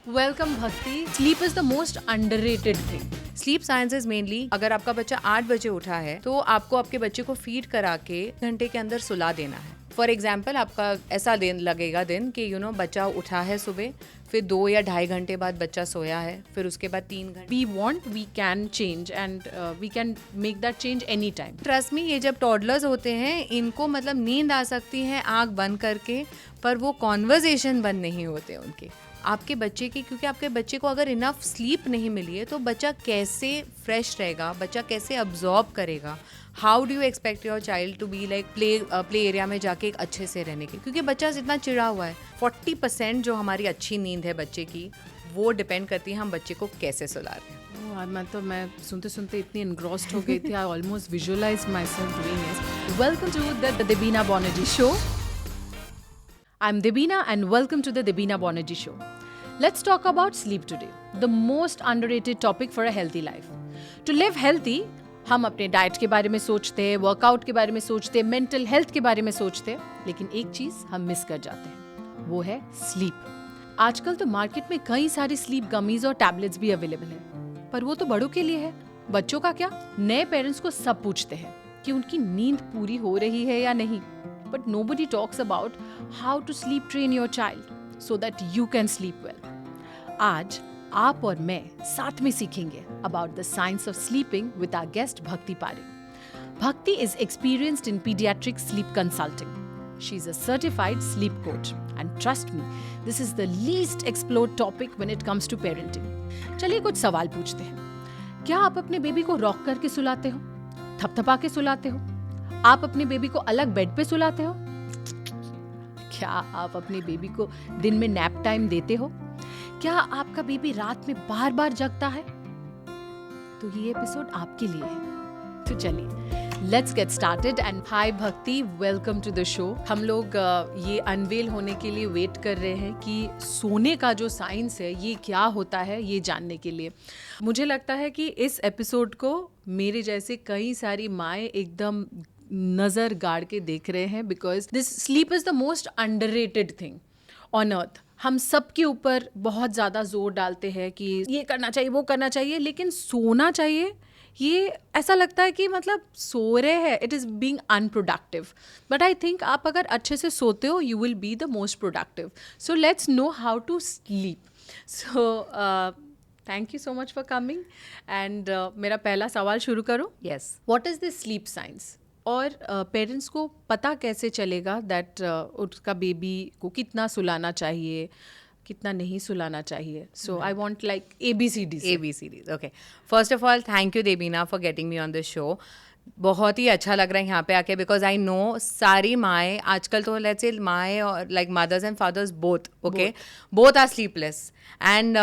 Welcome भक्ति। Sleep is the most underrated thing. Sleep science is mainly, अगर आपका बच्चा 8 बजे उठा है तो आपको आपके बच्चे को फीड करा के घंटे के अंदर सुला देना है। फॉर एग्जाम्पल, आपका ऐसा दिन लगेगा कि बच्चा उठा है सुबह, फिर 2 या 2.5 घंटे बाद बच्चा सोया है, फिर उसके बाद 3 घंटे। We can change and we can make that change any time. Trust me, ये जब टॉडलर्स होते हैं इनको नींद आ सकती है आंख बंद करके, पर वो कॉन्वर्जेशन बंद नहीं होते उनके आपके बच्चे की, क्योंकि आपके बच्चे को अगर इनफ स्लीप नहीं मिली है तो बच्चा कैसे फ्रेश रहेगा, बच्चा कैसे अब्जॉर्ब करेगा। How do you expect your child to be like play area में जाके एक अच्छे से रहने के, क्योंकि बच्चा जितना चिड़ा हुआ है। 40% जो हमारी अच्छी नींद है बच्चे की, वो डिपेंड करती है हम बच्चे को कैसे सुला रहे हैं। मैं सुनते सुनते इतनी एनग्रॉस्ड हो गई थी, I almost visualize myself doing it. Welcome to the Debina Banerjee show. I'm Debina and welcome to the Debina Banerjee Show. Let's talk about sleep today, the most underrated topic for a healthy life. To live healthy, हम अपने diet के बारे में सोचते हैं, workout के बारे में सोचते हैं, मेंटल हेल्थ के बारे में सोचते हैं, लेकिन एक चीज हम मिस कर जाते हैं, वो है स्लीप। आजकल तो मार्केट में कई सारी स्लीप गमीज और टैबलेट्स भी अवेलेबल है, पर वो तो बड़ों के लिए है। बच्चों का क्या? नए पेरेंट्स को सब पूछते हैं कि उनकी नींद पूरी हो रही है या नहीं, but nobody talks about how to sleep train your child so that you can sleep well. आज आप और मैं साथ में सीखेंगे about the science of sleeping with our guest Bhakti Parekh. Bhakti is experienced in pediatric sleep consulting. She's a certified sleep coach and trust me, this is the least explored topic when it comes to parenting. चलिए कुछ सवाल पूछते हैं। क्या आप अपने baby को rock करके सुलाते हो? थपथपा के सुलाते हो? आप अपने बेबी को अलग बेड पे सुलाते हो? क्या आप अपने बेबी को दिन में नैप टाइम देते हो? क्या आपका बेबी रात में बार बार जगता है? तो ये एपिसोड आपके लिए है। तो चलिए let's get started. And hi भक्ति, वेलकम टू द शो। हम लोग ये अनवेल होने के लिए वेट कर रहे हैं कि सोने का जो साइंस है ये क्या होता है, ये जानने के लिए। मुझे लगता है कि इस एपिसोड को मेरे जैसे कई सारी माएँ एकदम नज़र गाड़ के देख रहे हैं, because this sleep is the most underrated thing on earth. हम सब के ऊपर बहुत ज़्यादा जोर डालते हैं कि ये करना चाहिए, वो करना चाहिए, लेकिन सोना चाहिए। ये ऐसा लगता है कि सो रहे हैं, it is being unproductive. But I think आप अगर अच्छे से सोते हो, you will be the most productive. So let's know how to sleep. So thank you so much for coming. And मेरा पहला सवाल शुरू करूँ। Yes, what is this sleep science? और पेरेंट्स को पता कैसे चलेगा दैट उसका बेबी को कितना सुलाना चाहिए, कितना नहीं सुलाना चाहिए? So I want like ABCD। Okay, first of all thank you Debina for getting me on this show. बहुत ही अच्छा लग रहा है यहाँ पे आके, बिकॉज आई नो सारी माएँ आजकल तो लेट्स से माएँ और like mothers and fathers both are sleepless. And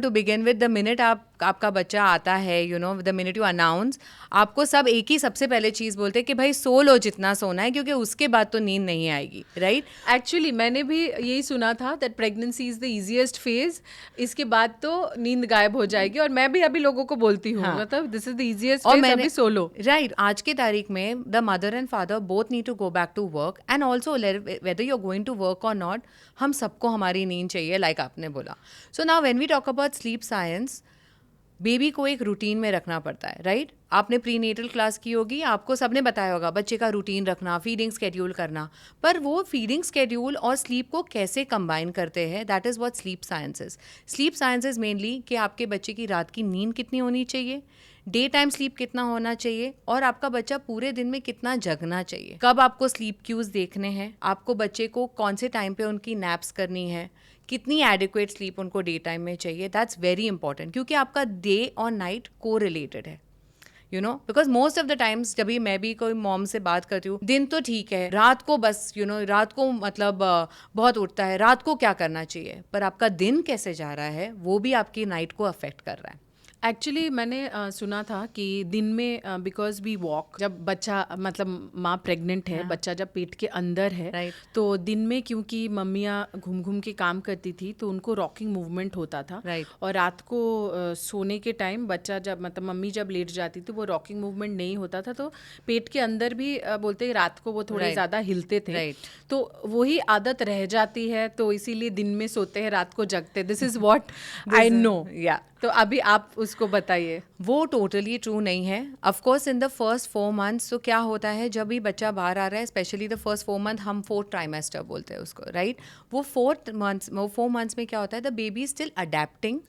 to begin with, the minute आपका बच्चा आता है, द मिनट यू अनाउंस, आपको सब एक ही सबसे पहले चीज़ बोलते हैं कि भाई सो लो जितना सोना है, क्योंकि उसके बाद तो नींद नहीं आएगी, राइट? एक्चुअली मैंने भी यही सुना था that pregnancy is the easiest phase, इसके बाद तो नींद गायब हो जाएगी। और मैं भी अभी लोगों को बोलती हूँ, मतलब this is the easiest phase, अभी सो लो। राइट, आज की तारीख में the mother and father both need to go back to work, and also whether you are going to work और नॉट, हम सबको हमारी नींद चाहिए, लाइक आपने बोला। So now when we talk about sleep science, baby को एक रूटीन में रखना पड़ता है, राइट? आपने प्रीनेटल क्लास की होगी, आपको सबने बताया होगा बच्चे का रूटीन रखना, फीडिंग स्केड्यूल करना, पर वो फीडिंग स्केड्यूल और स्लीप को कैसे कंबाइन करते हैं, that is what sleep science is. Sleep science is mainly कि आपके बच्चे की रात की नींद कितनी होनी चाहिए, डे टाइम स्लीप कितना होना चाहिए, और आपका बच्चा पूरे दिन में कितना जगना चाहिए, कब आपको स्लीप क्यूज देखने हैं, आपको बच्चे को कौन से टाइम पे उनकी नैप्स करनी है, कितनी एडिक्वेट स्लीप उनको डे टाइम में चाहिए। दैट्स वेरी इंपॉर्टेंट, क्योंकि आपका डे और नाइट को रिलेटेड है, because most of the times जब मैं भी कोई मॉम से बात करती हूँ, दिन तो ठीक है, रात को बस रात को बहुत उठता है, रात को क्या करना चाहिए, पर आपका दिन कैसे जा रहा है वो भी आपकी नाइट को अफेक्ट कर रहा है। एक्चुअली मैंने सुना था कि दिन में बिकॉज वी वॉक, जब बच्चा मतलब माँ प्रेग्नेंट है, बच्चा जब पेट के अंदर है, Right. तो दिन में क्योंकि मम्मियाँ घूम घूम के काम करती थी तो उनको रॉकिंग मूवमेंट होता था। Right. और रात को सोने के टाइम बच्चा जब मतलब मम्मी जब लेट जाती थी वो रॉकिंग मूवमेंट नहीं होता था, तो पेट के अंदर भी बोलते रात को वो थोड़े Right. ज़्यादा हिलते थे। Right. तो वही आदत रह जाती है, तो इसीलिए दिन में सोते हैं रात को जगते। This is what I know. या तो अभी आप उसको बताइए। वो टोटली ट्रू नहीं है। Of course in the first 4 months तो क्या होता है, जब भी बच्चा बाहर आ रहा है, स्पेशली द फर्स्ट 4 मंथ, हम 4th ट्राइमेस्टर बोलते हैं उसको, राइट? वो 4 मंथ्स में क्या होता है, द बेबी स्टिल अडेप्टिंग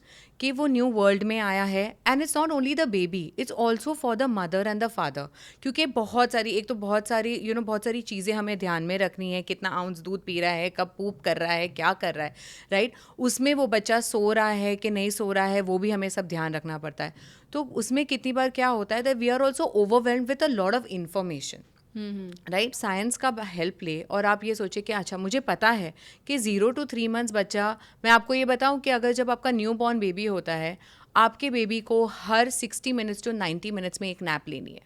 कि वो न्यू वर्ल्ड में आया है। And it's not only the baby, it's also for the mother and the father, क्योंकि बहुत सारी बहुत सारी चीज़ें हमें ध्यान में रखनी है। कितना आउंस दूध पी रहा है, कब पूप कर रहा है, क्या कर रहा है, राइट? उसमें वो बच्चा सो रहा है कि नहीं सो रहा है, वो भी हमें सब ध्यान रखना पड़ता है। तो उसमें कितनी बार क्या होता है that we are also overwhelmed with a lot of information, right? Science का हेल्प ले और आप ये सोचिए कि अच्छा मुझे पता है कि 0 to 3 मंथ्स बच्चा, मैं आपको ये बताऊं कि अगर जब आपका न्यू बॉर्न बेबी होता है, आपके बेबी को हर 60 मिनट्स to 90 मिनट्स में एक नैप लेनी है।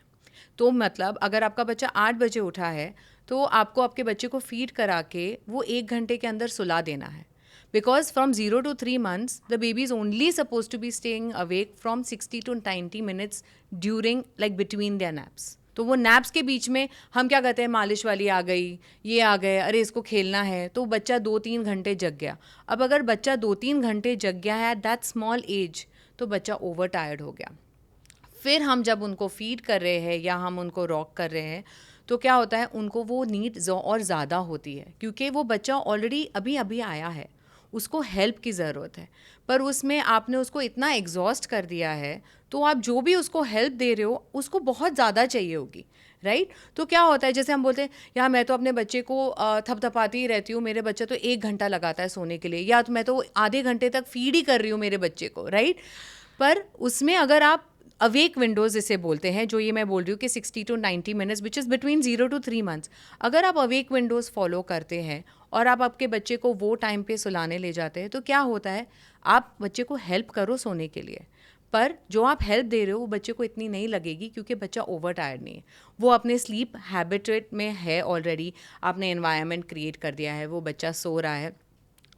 तो मतलब अगर आपका बच्चा 8 बजे उठा है तो आपको आपके बच्चे को फीड करा के वो 1 घंटे के अंदर सुला देना है। Because from 0 to 3 months, the baby is only supposed to be staying awake from 60 to 90 minutes during, like between their naps. तो वो नैप्स के बीच में हम क्या कहते हैं, मालिश वाली आ गई, ये आ गए, अरे इसको खेलना है, तो बच्चा 2-3 घंटे जग गया। अब अगर बच्चा 2-3 घंटे जग गया है एट दैट स्मॉल एज, तो बच्चा ओवर टायर्ड हो गया। फिर हम जब उनको फीड कर रहे हैं या हम उनको रॉक कर रहे हैं, तो क्या होता है, उनको वो नीड और ज़्यादा होती है, क्योंकि वो बच्चा ऑलरेडी अभी अभी आया है, उसको हेल्प की ज़रूरत है। पर उसमें आपने उसको इतना एग्जॉस्ट कर दिया है, तो आप जो भी उसको हेल्प दे रहे हो उसको बहुत ज़्यादा चाहिए होगी, राइट? तो क्या होता है, जैसे हम बोलते हैं यार मैं तो अपने बच्चे को थपथपाती ही रहती हूँ, मेरे बच्चा तो 1 घंटा लगाता है सोने के लिए, या तो मैं तो आधे घंटे तक फीड ही कर रही हूँ मेरे बच्चे को, राइट? पर उसमें अगर आप अवेक विंडोज़ इसे बोलते हैं, जो ये मैं बोल रही हूँ कि 60 to 90 minutes which is between 0 to 3 months, अगर आप अवेक विंडोज़ फॉलो करते हैं और आप आपके बच्चे को वो टाइम पे सुलाने ले जाते हैं, तो क्या होता है, आप बच्चे को हेल्प करो सोने के लिए, पर जो आप हेल्प दे रहे हो वो बच्चे को इतनी नहीं लगेगी, क्योंकि बच्चा ओवर टायर्ड नहीं है, वो अपने स्लीप हैबिटेट में है ऑलरेडी, आपने एनवायरनमेंट क्रिएट कर दिया है, वो बच्चा सो रहा है,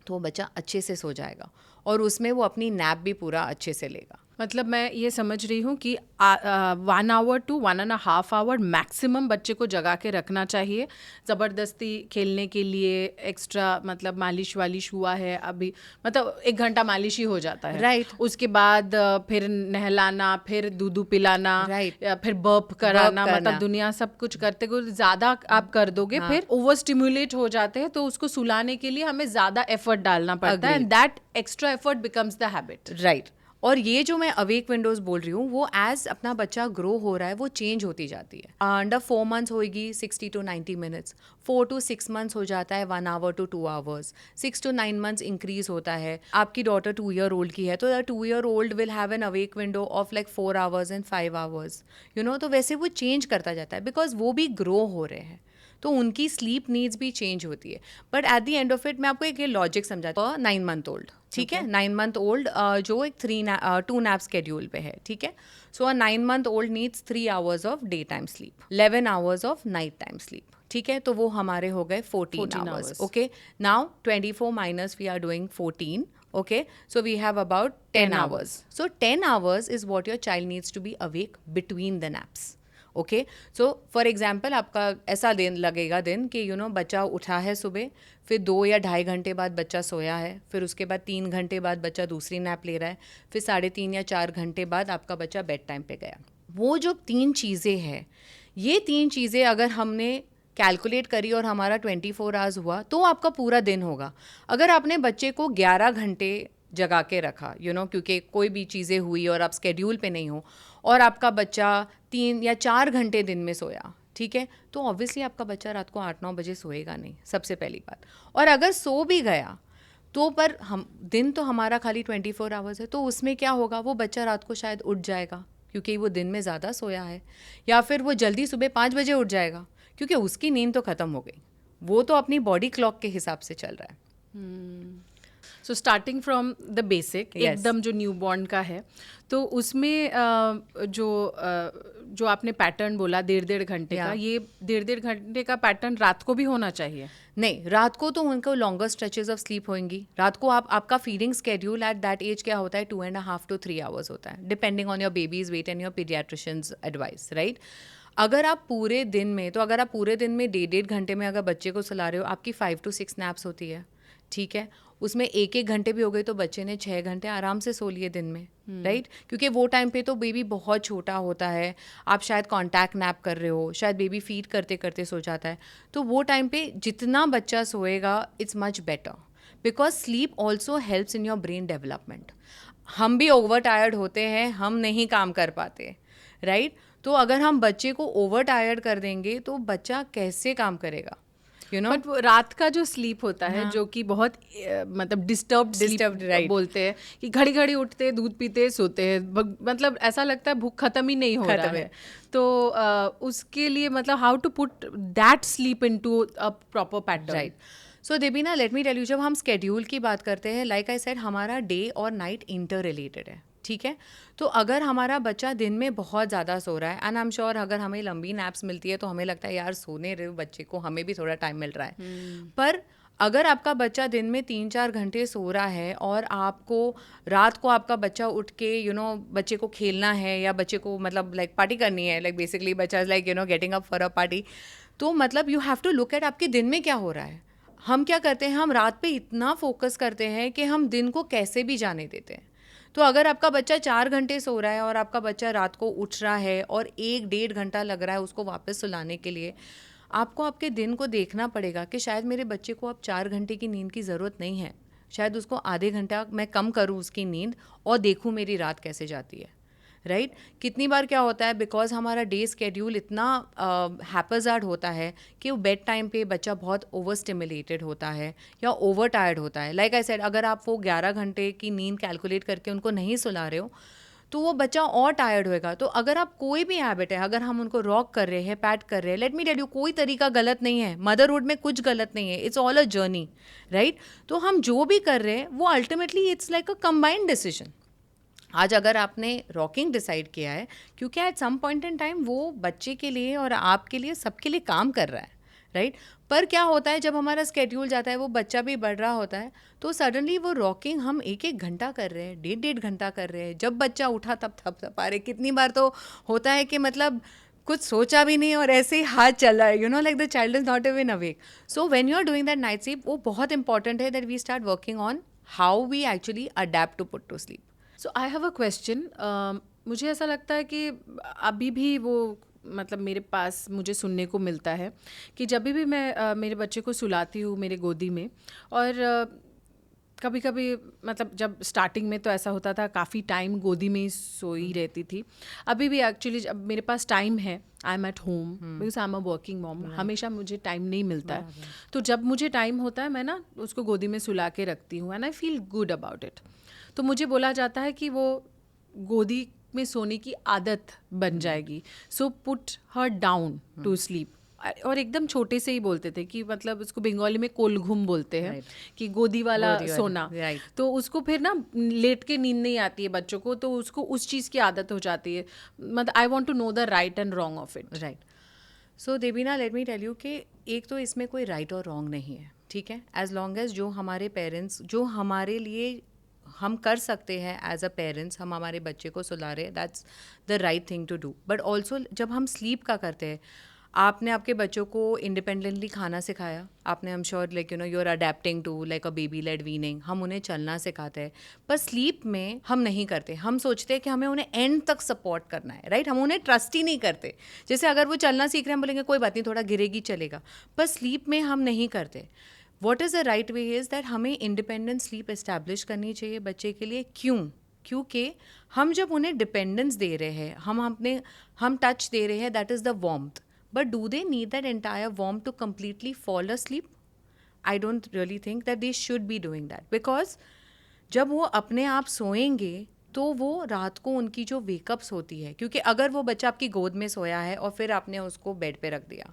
तो वो बच्चा अच्छे से सो जाएगा और उसमें वो अपनी नैप भी पूरा अच्छे से लेगा। मतलब मैं ये समझ रही हूँ कि 1 hour to 1.5 hour मैक्सिमम बच्चे को जगा के रखना चाहिए। ज़बरदस्ती खेलने के लिए एक्स्ट्रा मतलब मालिश वालिश हुआ है अभी, मतलब 1 घंटा मालिश ही हो जाता है, Right. उसके बाद फिर नहलाना, फिर दूध पिलाना, Right. फिर बर्प कराना, करना। मतलब दुनिया सब कुछ करते हुए ज़्यादा आप कर दोगे, फिर ओवर स्टिमुलेट हो जाते हैं, तो उसको सुलाने के लिए हमें ज़्यादा एफर्ट डालना पड़ता है, and that extra effort becomes the habit, right. और ये जो मैं अवेक विंडोज़ बोल रही हूँ, वो एज अपना बच्चा ग्रो हो रहा है वो चेंज होती जाती है। अंडर 4 मंथ्स होगी 60 to 90 मिनट्स, 4 to 6 मंथ्स हो जाता है 1 hour to 2 hours, 6 to 9 months increase होता है। आपकी डॉटर 2 year old की है, तो 2 year old will have an awake window of like 4 hours and 5 hours, you know. तो वैसे वो चेंज करता जाता है, बिकॉज वो भी ग्रो हो रहे हैं, तो उनकी स्लीप नीड्स भी चेंज होती है। But at the end of it मैं आपको एक ये लॉजिक समझाता हूँ। 9 month ओल्ड, ठीक है, 9 month ओल्ड जो एक 2 नैप स्केड्यूल पे है, ठीक है। सो 9 month old needs 3 hours of day time sleep, 11 hours of night time sleep, ठीक है। तो वो हमारे हो गए 14 hours, okay. Now 24 minus we are doing 14, okay, so we have about 10 hours. So 10 hours is what your child needs to be awake between the naps. Okay, so for example आपका ऐसा दिन लगेगा दिन कि यू नो बच्चा उठा है सुबह, फिर 2 या 2.5 घंटे बाद बच्चा सोया है, फिर उसके बाद 3 घंटे बाद बच्चा दूसरी नैप ले रहा है, फिर 3.5 या 4 घंटे बाद आपका बच्चा बेड टाइम पे गया। वो जो 3 चीज़ें हैं, ये 3 चीज़ें अगर हमने कैलकुलेट करी और हमारा 24 आवर्स हुआ, तो आपका पूरा दिन होगा। अगर आपने बच्चे को 11 घंटे जगा के रखा, यू नो, क्योंकि कोई भी चीज़ें हुई और आप स्केड्यूल पे नहीं हो, और आपका बच्चा 3 या 4 घंटे दिन में सोया, ठीक है, तो ऑब्वियसली आपका बच्चा रात को 8-9 बजे सोएगा नहीं, सबसे पहली बात। और अगर सो भी गया तो पर हम दिन तो हमारा खाली 24 आवर्स है, तो उसमें क्या होगा, वो बच्चा रात को शायद उठ जाएगा क्योंकि वो दिन में ज़्यादा सोया है, या फिर वो जल्दी सुबह 5 बजे उठ जाएगा क्योंकि उसकी नींद तो ख़त्म हो गई, वो तो अपनी बॉडी क्लॉक के हिसाब से चल रहा है। So starting from the basic, Yes. एकदम जो न्यू बॉर्न का है, तो उसमें जो आपने पैटर्न बोला 1.5 घंटे का, Yeah. ये 1.5 घंटे का पैटर्न रात को भी होना चाहिए? नहीं, रात को तो उनको लॉन्गर स्ट्रेचेस ऑफ स्लीप होंगी। रात को आपका feeding schedule at that age क्या होता है, 2.5 to 3 hours होता है, depending on your baby's weight and your paediatrician's advice, right. अगर आप पूरे दिन में 1.5 घंटे में अगर बच्चे को सुला रहे हो, आपकी 5 to 6 नैप्स होती है, ठीक है। उसमें 1 घंटे भी हो गए तो बच्चे ने 6 घंटे आराम से सो लिए दिन में, राइट। क्योंकि वो टाइम पे तो बेबी बहुत छोटा होता है, आप शायद कॉन्टैक्ट नैप कर रहे हो, शायद बेबी फीड करते करते सो जाता है, तो वो टाइम पे जितना बच्चा सोएगा it's much better, because sleep also helps in your brain development. हम भी ओवर टायर्ड होते हैं, हम नहीं काम कर पाते, राइट। तो अगर हम बच्चे को ओवर टायर्ड कर देंगे तो बच्चा कैसे काम करेगा, यू नो। बट रात का जो स्लीप होता है, जो कि बहुत मतलब डिस्टर्ब्ड Disturbed, स्लीप right. बोलते हैं, कि घड़ी घड़ी उठते हैं, दूध पीते हैं, सोते हैं, मतलब ऐसा लगता है भूख खत्म ही नहीं हो रहा है। तो उसके लिए मतलब how to put that sleep into a proper pattern? Right. So Debina, let me tell you, जब हम स्केड्यूल की बात करते हैं, लाइक आई सेड, हमारा डे और नाइट इंटर रिलेटेड है, ठीक है। तो अगर हमारा बच्चा दिन में बहुत ज़्यादा सो रहा है, एंड आई एम श्योर अगर हमें लंबी नैप्स मिलती है तो हमें लगता है यार सोने रहे बच्चे को, हमें भी थोड़ा टाइम मिल रहा है। पर अगर आपका बच्चा दिन में 3-4 घंटे सो रहा है और आपको रात को आपका बच्चा उठ के बच्चे को खेलना है या बच्चे को मतलब लाइक पार्टी करनी है, लाइक बेसिकली बच्चा is like getting up for a party, तो मतलब you have to look at आपके दिन में क्या हो रहा है। हम क्या करते हैं, हम रात पे इतना फोकस करते हैं कि हम दिन को कैसे भी जाने देते हैं। तो अगर आपका बच्चा 4 घंटे सो रहा है और आपका बच्चा रात को उठ रहा है और 1-1.5 घंटा लग रहा है उसको वापस सुलाने के लिए, आपको आपके दिन को देखना पड़ेगा कि शायद मेरे बच्चे को अब 4 घंटे की नींद की ज़रूरत नहीं है, शायद उसको आधे घंटा मैं कम करूँ उसकी नींद और देखूँ मेरी रात कैसे जाती है, राइट। कितनी बार क्या होता है, बिकॉज हमारा डे स्केड्यूल इतना हैपरजार्ड होता है कि वो बेड टाइम पे बच्चा बहुत ओवर स्टिमुलेटेड होता है या ओवर टायर्ड होता है। लाइक आई सेड, अगर आप वो 11 घंटे की नींद कैलकुलेट करके उनको नहीं सुला रहे हो तो वो बच्चा और टायर्ड होएगा। तो अगर आप कोई भी हैबिट है, अगर हम उनको रॉक कर रहे हैं, पैट कर रहे हैं, लेट मी टेल यू, कोई तरीका गलत नहीं है, मदरहुड में कुछ गलत नहीं है, it's all a journey, right. तो हम जो भी कर रहे हैं वो ultimately it's like a combined decision. आज अगर आपने रॉकिंग डिसाइड किया है, क्योंकि at some point in time वो बच्चे के लिए और आपके लिए सबके लिए काम कर रहा है, राइट। पर क्या होता है, जब हमारा स्केड्यूल जाता है, वो बच्चा भी बढ़ रहा होता है, तो सडनली वो रॉकिंग हम 1-1 घंटा कर रहे हैं, 1.5 घंटा कर रहे हैं, जब बच्चा उठा तब थपथपा रहे। कितनी बार तो होता है कि मतलब कुछ सोचा भी नहीं और ऐसे ही हाथ चला है, like the child is not even awake. So when you are doing that night sleep, वो बहुत इंपॉर्टेंट है that we start working on how we actually adapt to put to sleep. So I have a question. मुझे ऐसा लगता है कि अभी भी वो मतलब मेरे पास मुझे सुनने को मिलता है कि जब भी मैं मेरे बच्चे को सुलाती हूँ मेरे गोदी में, और कभी कभी मतलब जब स्टार्टिंग में तो ऐसा होता था काफ़ी टाइम गोदी में ही सोई रहती थी। अभी भी एक्चुअली जब मेरे पास टाइम है, I am at home because I am a working mom, हमेशा मुझे टाइम नहीं मिलता है, तो जब मुझे टाइम होता है मैं ना उसको गोदी में सुला के रखती हूँ and I feel good about it. तो मुझे बोला जाता है कि वो गोदी में सोने की आदत बन जाएगी, so put her down to sleep. और एकदम छोटे से ही बोलते थे कि मतलब उसको बंगाली में कोलघुम बोलते हैं, कि गोदी वाला सोना। तो उसको फिर ना लेट के नींद नहीं आती है बच्चों को, तो उसको उस चीज़ की आदत हो जाती है। मतलब I want to know the right and wrong of it. Right. So Debina, let me tell you कि एक तो इसमें कोई राइट और रॉन्ग नहीं है, ठीक है। एज लॉन्ग एज जो हमारे पेरेंट्स, जो हमारे लिए हम कर सकते हैं एज अ पेरेंट्स, हम हमारे बच्चे को सुला रहे हैं, that's the right thing to do. But also जब हम स्लीप का करते हैं, आपने आपके बच्चों को इंडिपेंडेंटली खाना सिखाया, आपने, I am sure like you are adapting to like a baby led weaning, हम उन्हें चलना सिखाते हैं, पर स्लीप में हम नहीं करते। हम सोचते हैं कि हमें उन्हें एंड तक सपोर्ट करना है, राइट। हम उन्हें ट्रस्ट ही नहीं करते। जैसे अगर वो चलना सीख रहे हैं, हम बोलेंगे कोई बात नहीं, थोड़ा गिरेगी चलेगा, पर स्लीप में हम नहीं करते। What is the right way is that हमें इंडिपेंडेंट स्लीप इस्टेब्लिश करनी चाहिए बच्चे के लिए। क्योंकि हम जब उन्हें डिपेंडेंस दे रहे हैं, हम टच दे रहे हैं, that is the warmth, but do they need that entire warmth to completely fall asleep? I don't really think that they should be doing that, because जब वो अपने आप सोएंगे तो वो रात को उनकी जो वेकअप्स होती है, क्योंकि अगर वो बच्चा आपकी गोद में सोया है और फिर आपने उसको बेड पे रख दिया,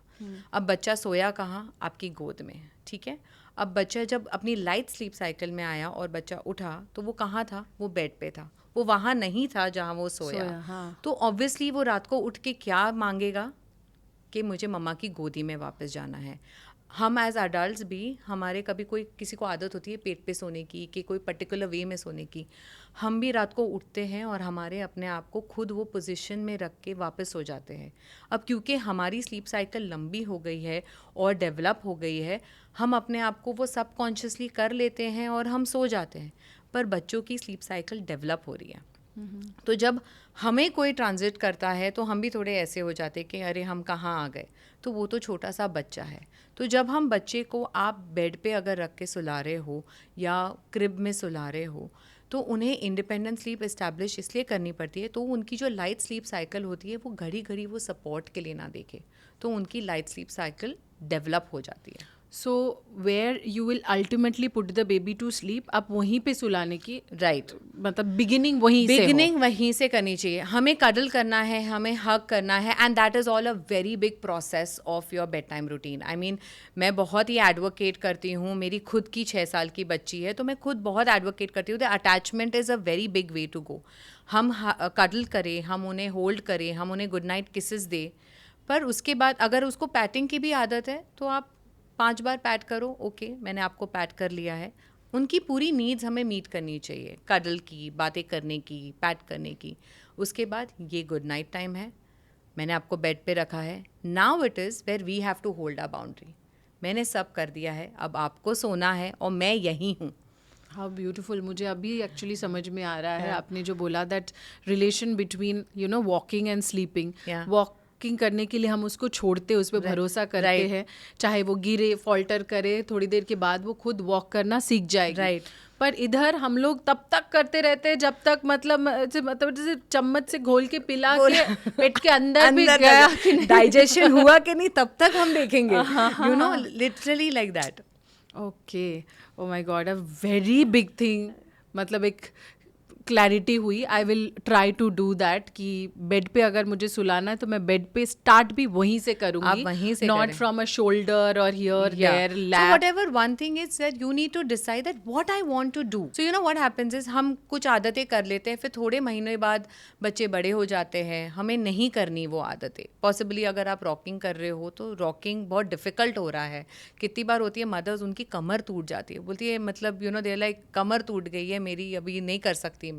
अब बच्चा सोया कहाँ, आपकी गोद में, ठीक है। अब बच्चा जब अपनी लाइट स्लीप साइकिल में आया और बच्चा उठा तो वो कहाँ था, वो बेड पे था, वो वहाँ नहीं था जहाँ वो सोया। हाँ। तो ऑब्वियसली वो रात को उठ के क्या मांगेगा कि मुझे मम्मा की गोदी में वापस जाना है। हम एज अडल्ट्स भी, हमारे कभी कोई किसी को आदत होती है पेट पे सोने की कि कोई पर्टिकुलर वे में सोने की, हम भी रात को उठते हैं और हमारे अपने आप को खुद वो पोजीशन में रख के वापस सो जाते हैं। अब क्योंकि हमारी स्लीप साइकिल लंबी हो गई है और डेवलप हो गई है, हम अपने आप को वो सबकॉन्शियसली कर लेते हैं और हम सो जाते हैं। पर बच्चों की स्लीप साइकिल डेवलप हो रही है, तो जब हमें कोई ट्रांजिट करता है तो हम भी थोड़े ऐसे हो जाते कि अरे हम कहाँ आ गए, तो वो तो छोटा सा बच्चा है। तो जब हम बच्चे को आप बेड पे अगर रख के सुला रहे हो या क्रिब में सुला रहे हो, तो उन्हें इंडिपेंडेंट स्लीप इस्टेब्लिश इसलिए करनी पड़ती है, तो उनकी जो लाइट स्लीप साइकिल होती है वो घड़ी घड़ी वो सपोर्ट के लिए ना देखे, तो उनकी लाइट स्लीप साइकिल डेवलप हो जाती है। So where you will ultimately put the baby to sleep, आप वहीं पे सुलाने की राइट, मतलब बिगिनिंग वहीं से हो। बिगिनिंग वहीं से करनी चाहिए। हमें कडल करना है, हमें हग करना है, and that is all a very big process of your bed time routine. I mean, मैं बहुत ही एडवोकेट करती हूँ, मेरी खुद की 6 साल की बच्ची है, तो मैं खुद बहुत एडवोकेट करती हूँ the attachment is a very big way to go. हम कडल करें, हम उन्हें होल्ड करें, हम उन्हें गुड नाइट किसेस दें, पर उसके बाद अगर उसको पैटिंग की भी आदत है तो आप 5 बार पैट करो, ओके मैंने आपको पैट कर लिया है। उनकी पूरी नीड्स हमें मीट करनी चाहिए, कडल की, बातें करने की, पैट करने की। उसके बाद ये गुड नाइट टाइम है, मैंने आपको बेड पे रखा है, now it is where we have to hold a boundary. मैंने सब कर दिया है, अब आपको सोना है और मैं यहीं हूँ। हाउ ब्यूटीफुल, मुझे अभी एक्चुअली समझ में आ रहा है आपने जो बोला, that relation between walking and sleeping. Walking करने के लिए हम उसको छोड़ते, उस पर भरोसा करते हैं, चाहे वो गिरे, फॉल्टर करे, थोड़ी देर के बाद वो खुद वॉक करना सीख जाएगी। पर इधर हम लोग तब तक करते रहते हैं जब तक मतलब जैसे चम्मच से घोल के पिला के पेट के अंदर भी गया कि नहीं, डाइजेशन हुआ कि नहीं, तब तक हम देखेंगे, you know, literally like that. Okay, oh my god, a very big thing, मतलब एक क्लैरिटी हुई। I will try to do that कि बेड पे अगर मुझे सुलाना है तो मैं बेड पे स्टार्ट भी वहीं से करूंगी, वहीं से नॉट फ्रॉम अ शोल्डर और here there lap. So whatever, one thing is that you need to decide that what I want to do. So you know what happens is हम कुछ आदतें कर लेते हैं, फिर थोड़े महीने बाद बच्चे बड़े हो जाते हैं, हमें नहीं करनी वो आदतें। पॉसिबली अगर आप रॉकिंग कर रहे हो तो रॉकिंग बहुत डिफिकल्ट हो रहा है। कितनी बार होती है मदर्स, उनकी कमर टूट जाती है, बोलती है मतलब दे लाइक कमर टूट गई है मेरी, अभी नहीं कर सकती मैं।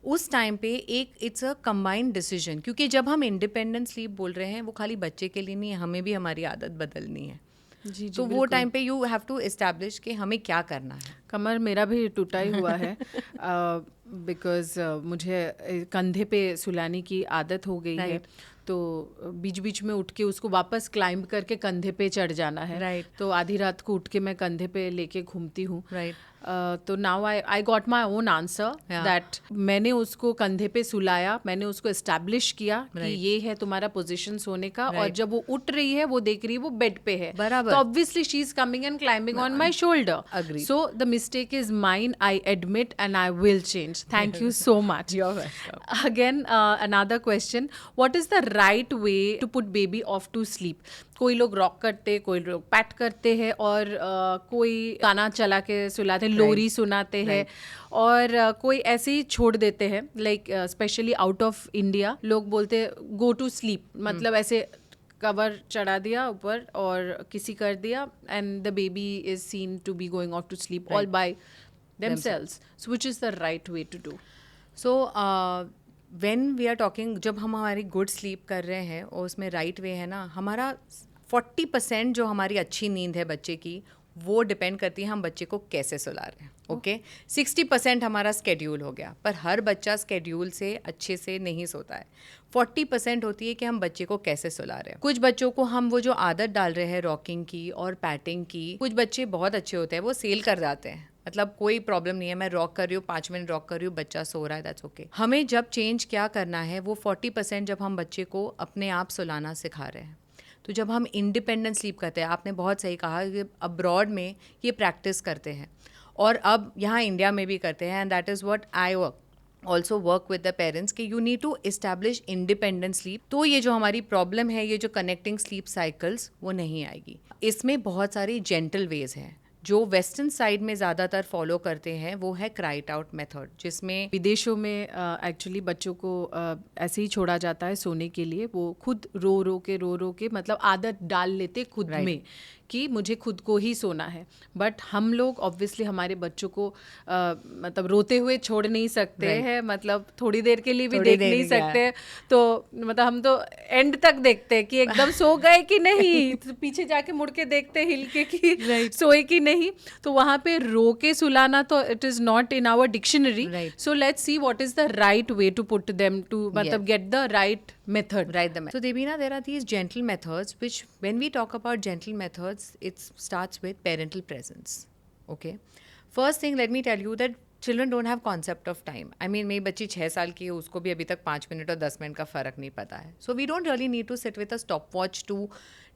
उस टाइम पे एक इट्स अ कंबाइंड डिसीजन, क्योंकि जब हम इंडिपेंडेंट स्लीप बोल रहे हैं वो खाली बच्चे के लिए नहीं है, हमें भी हमारी आदत बदलनी है। जी, तो वो टाइम पे यू हैव टू एस्टैब्लिश कि हमें क्या करना है। कमर मेरा भी टूटा ही हुआ है बिकॉज मुझे कंधे पे सुलाने की आदत हो गई है, तो बीच बीच में उठ के उसको वापस क्लाइंब करके कंधे पे चढ़ जाना है। तो आधी रात को उठ के मैं कंधे पे लेके घूमती हूँ। तो now I got my own answer that मैंने उसको कंधे पे सुलाया, मैंने उसको एस्टैब्लिश किया कि ये है तुम्हारा पोजीशन सोने का, और जब वो उठ रही है वो देख रही है वो बेड पे है, तो obviously she is coming and climbing on my shoulder. So the mistake is mine, I admit and I will change. Thank you so much. Again another question, what is the right way to put baby off to sleep? कोई लोग rock करते, कोई लोग PAT करते हैं, और कोई गाना चला के सुलाते हैं, लोरी सुनाते हैं, और कोई ऐसे ही छोड़ देते हैं, like specially out of India लोग बोलते हैं गो टू स्लीप, मतलब ऐसे कवर चढ़ा दिया ऊपर और किसी कर दिया, and the baby is seen to be going off to sleep all by themselves. So which is the right way to do? So when we are talking, जब हम हमारी गुड स्लीप कर रहे हैं और उसमें राइट वे है ना, हमारा 40% जो हमारी अच्छी नींद है बच्चे की, वो डिपेंड करती है हम बच्चे को कैसे सुला रहे हैं। ओके, 60% हमारा स्केड्यूल हो गया, पर हर बच्चा स्केड्यूल से अच्छे से नहीं सोता है। 40% होती है कि हम बच्चे को कैसे सुला रहे हैं। कुछ बच्चों को हम वो जो आदत डाल रहे हैं रॉकिंग की और पैटिंग की, कुछ बच्चे बहुत अच्छे होते हैं, वो सेल कर जाते हैं, मतलब कोई प्रॉब्लम नहीं है, मैं रॉक कर रही हूँ, 5 मिनट रॉक कर रही हूँ, बच्चा सो रहा है, दैट्स ओके। हमें जब चेंज क्या करना है, वो 40% जब हम बच्चे को अपने आप सुलाना सिखा रहे हैं, तो जब हम इंडिपेंडेंट स्लीप करते हैं, आपने बहुत सही कहा कि अब्रॉड में ये प्रैक्टिस करते हैं और अब यहाँ इंडिया में भी करते हैं, and that is what I work. Also work with the parents कि you need to establish independent sleep, तो ये जो हमारी प्रॉब्लम है, ये जो कनेक्टिंग स्लीप साइकिल्स, वो नहीं आएगी. इसमें बहुत सारी जेंटल वेज हैं जो वेस्टर्न साइड में ज़्यादातर फॉलो करते हैं. वो है क्राइट आउट मेथड, जिसमें विदेशों में एक्चुअली बच्चों को ऐसे ही छोड़ा जाता है सोने के लिए. वो खुद रो रो के मतलब आदत डाल लेते खुद में कि मुझे खुद को ही सोना है. बट हम लोग ऑब्वियसली हमारे बच्चों को मतलब रोते हुए छोड़ नहीं सकते हैं, मतलब थोड़ी देर के लिए भी देख नहीं सकते. तो मतलब हम तो एंड तक देखते हैं कि एकदम सो गए कि नहीं, तो पीछे जाके मुड़ के देखते हिल के कि सोए कि नहीं. तो वहाँ पे रो के सुलाना तो it is not in our dictionary. So let's see what is the right way to put them to मतलब get the right method. Right, the method. So Debina, there are these gentle methods which, when we talk about gentle methods, it starts with parental presence. Okay. First thing, let me tell you that children don't have concept of time. I mean, मेरी बच्ची 6 साल की है, उसको भी अभी तक 5 minute और 10 मिनट का फ़र्क नहीं पता है. So we don't really need to sit with a stopwatch to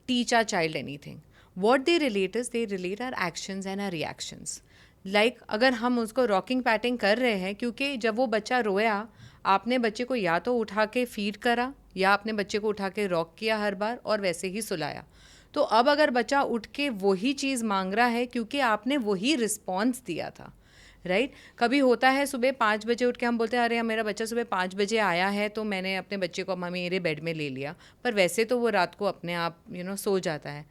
teach our child anything. What they relate is, they relate our actions and our reactions. Like, अगर हम उसको रॉकिंग पैटिंग कर रहे हैं, क्योंकि जब वो बच्चा रोया, आपने बच्चे को या तो उठा के फीड करा या आपने बच्चे को उठा के रॉक किया हर बार और वैसे ही सुलाया. तो अब अगर बच्चा उठ के वही चीज़ मांग रहा है क्योंकि आपने वही रिस्पॉन्स दिया था, राइट. कभी होता है सुबह 5 बजे उठ के हम बोलते हैं अरे मेरा बच्चा सुबह 5 बजे आया है तो मैंने अपने बच्चे को मेरे बेड में ले लिया, पर वैसे तो वो रात को अपने आप सो जाता है.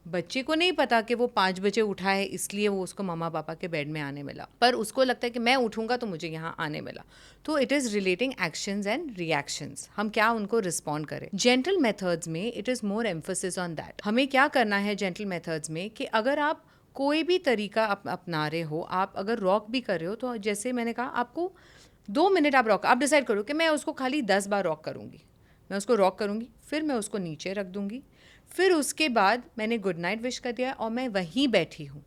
बच्चे को नहीं पता कि वो 5 बजे उठा है इसलिए वो उसको मम्मा पापा के बेड में आने मिला, पर उसको लगता है कि मैं उठूंगा तो मुझे यहाँ आने मिला. तो it is relating actions and reactions. हम क्या उनको रिस्पॉन्ड करें. जेंटल मेथड्स में it is more emphasis on that. हमें क्या करना है जेंटल मेथड्स में कि अगर आप कोई भी तरीका अपना रहे हो, आप अगर रॉक भी कर रहे हो, तो जैसे मैंने कहा आपको 2 मिनट आप डिसाइड करो कि मैं उसको खाली 10 बार रॉक करूँगी. मैं उसको रॉक करूँगी, फिर मैं उसको नीचे रख दूँगी, फिर उसके बाद मैंने गुड नाइट विश कर दिया और मैं वहीं बैठी हूँ.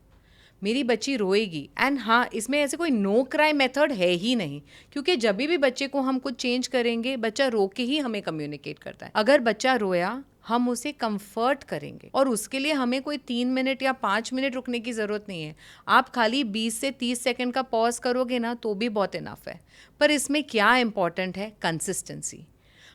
मेरी बच्ची रोएगी. एंड हाँ, इसमें ऐसे कोई नो क्राई मेथड है ही नहीं, क्योंकि जब भी बच्चे को हम कुछ चेंज करेंगे, बच्चा रो के ही हमें कम्युनिकेट करता है. अगर बच्चा रोया, हम उसे कंफर्ट करेंगे और उसके लिए हमें कोई 3 मिनट या 5 मिनट रुकने की ज़रूरत नहीं है. आप खाली 20 से 30 सेकंड का पॉज करोगे ना तो भी बहुत इनफ है. पर इसमें क्या इम्पॉर्टेंट है, कंसिस्टेंसी.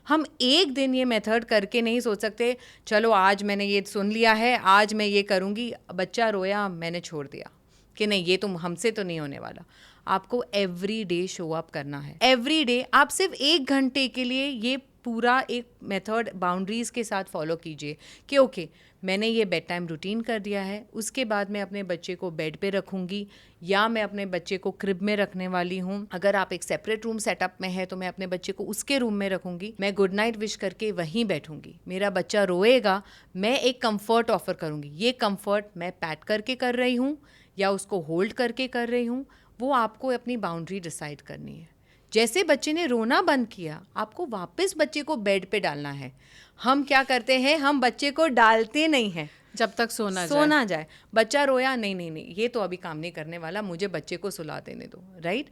हम एक दिन ये मेथड करके नहीं सोच सकते चलो आज मैंने ये सुन लिया है, आज मैं ये करूँगी, बच्चा रोया मैंने छोड़ दिया कि नहीं ये तो हमसे तो नहीं होने वाला. आपको एवरी डे शो अप करना है. एवरी डे आप सिर्फ 1 घंटे के लिए ये पूरा एक मेथड बाउंड्रीज़ के साथ फॉलो कीजिए कि ओके मैंने ये बेड टाइम रूटीन कर दिया है, उसके बाद मैं अपने बच्चे को बेड पे रखूँगी या मैं अपने बच्चे को क्रिब में रखने वाली हूँ. अगर आप एक सेपरेट रूम सेटअप में है तो मैं अपने बच्चे को उसके रूम में रखूँगी. मैं गुड नाइट विश करके वहीं बैठूँगी. मेरा बच्चा रोएगा, मैं एक कंफर्ट ऑफर करूँगी. ये कंफर्ट मैं पैट करके कर रही हूँ या उसको होल्ड करके कर रही हूँ, वो आपको अपनी बाउंड्री डिसाइड करनी है. जैसे बच्चे ने रोना बंद किया, आपको वापस बच्चे को बेड पे डालना है. हम क्या करते हैं, हम बच्चे को डालते नहीं हैं जब तक सोना जाए. बच्चा रोया, नहीं ये तो अभी काम नहीं करने वाला, मुझे बच्चे को सुला देने दो, राइट.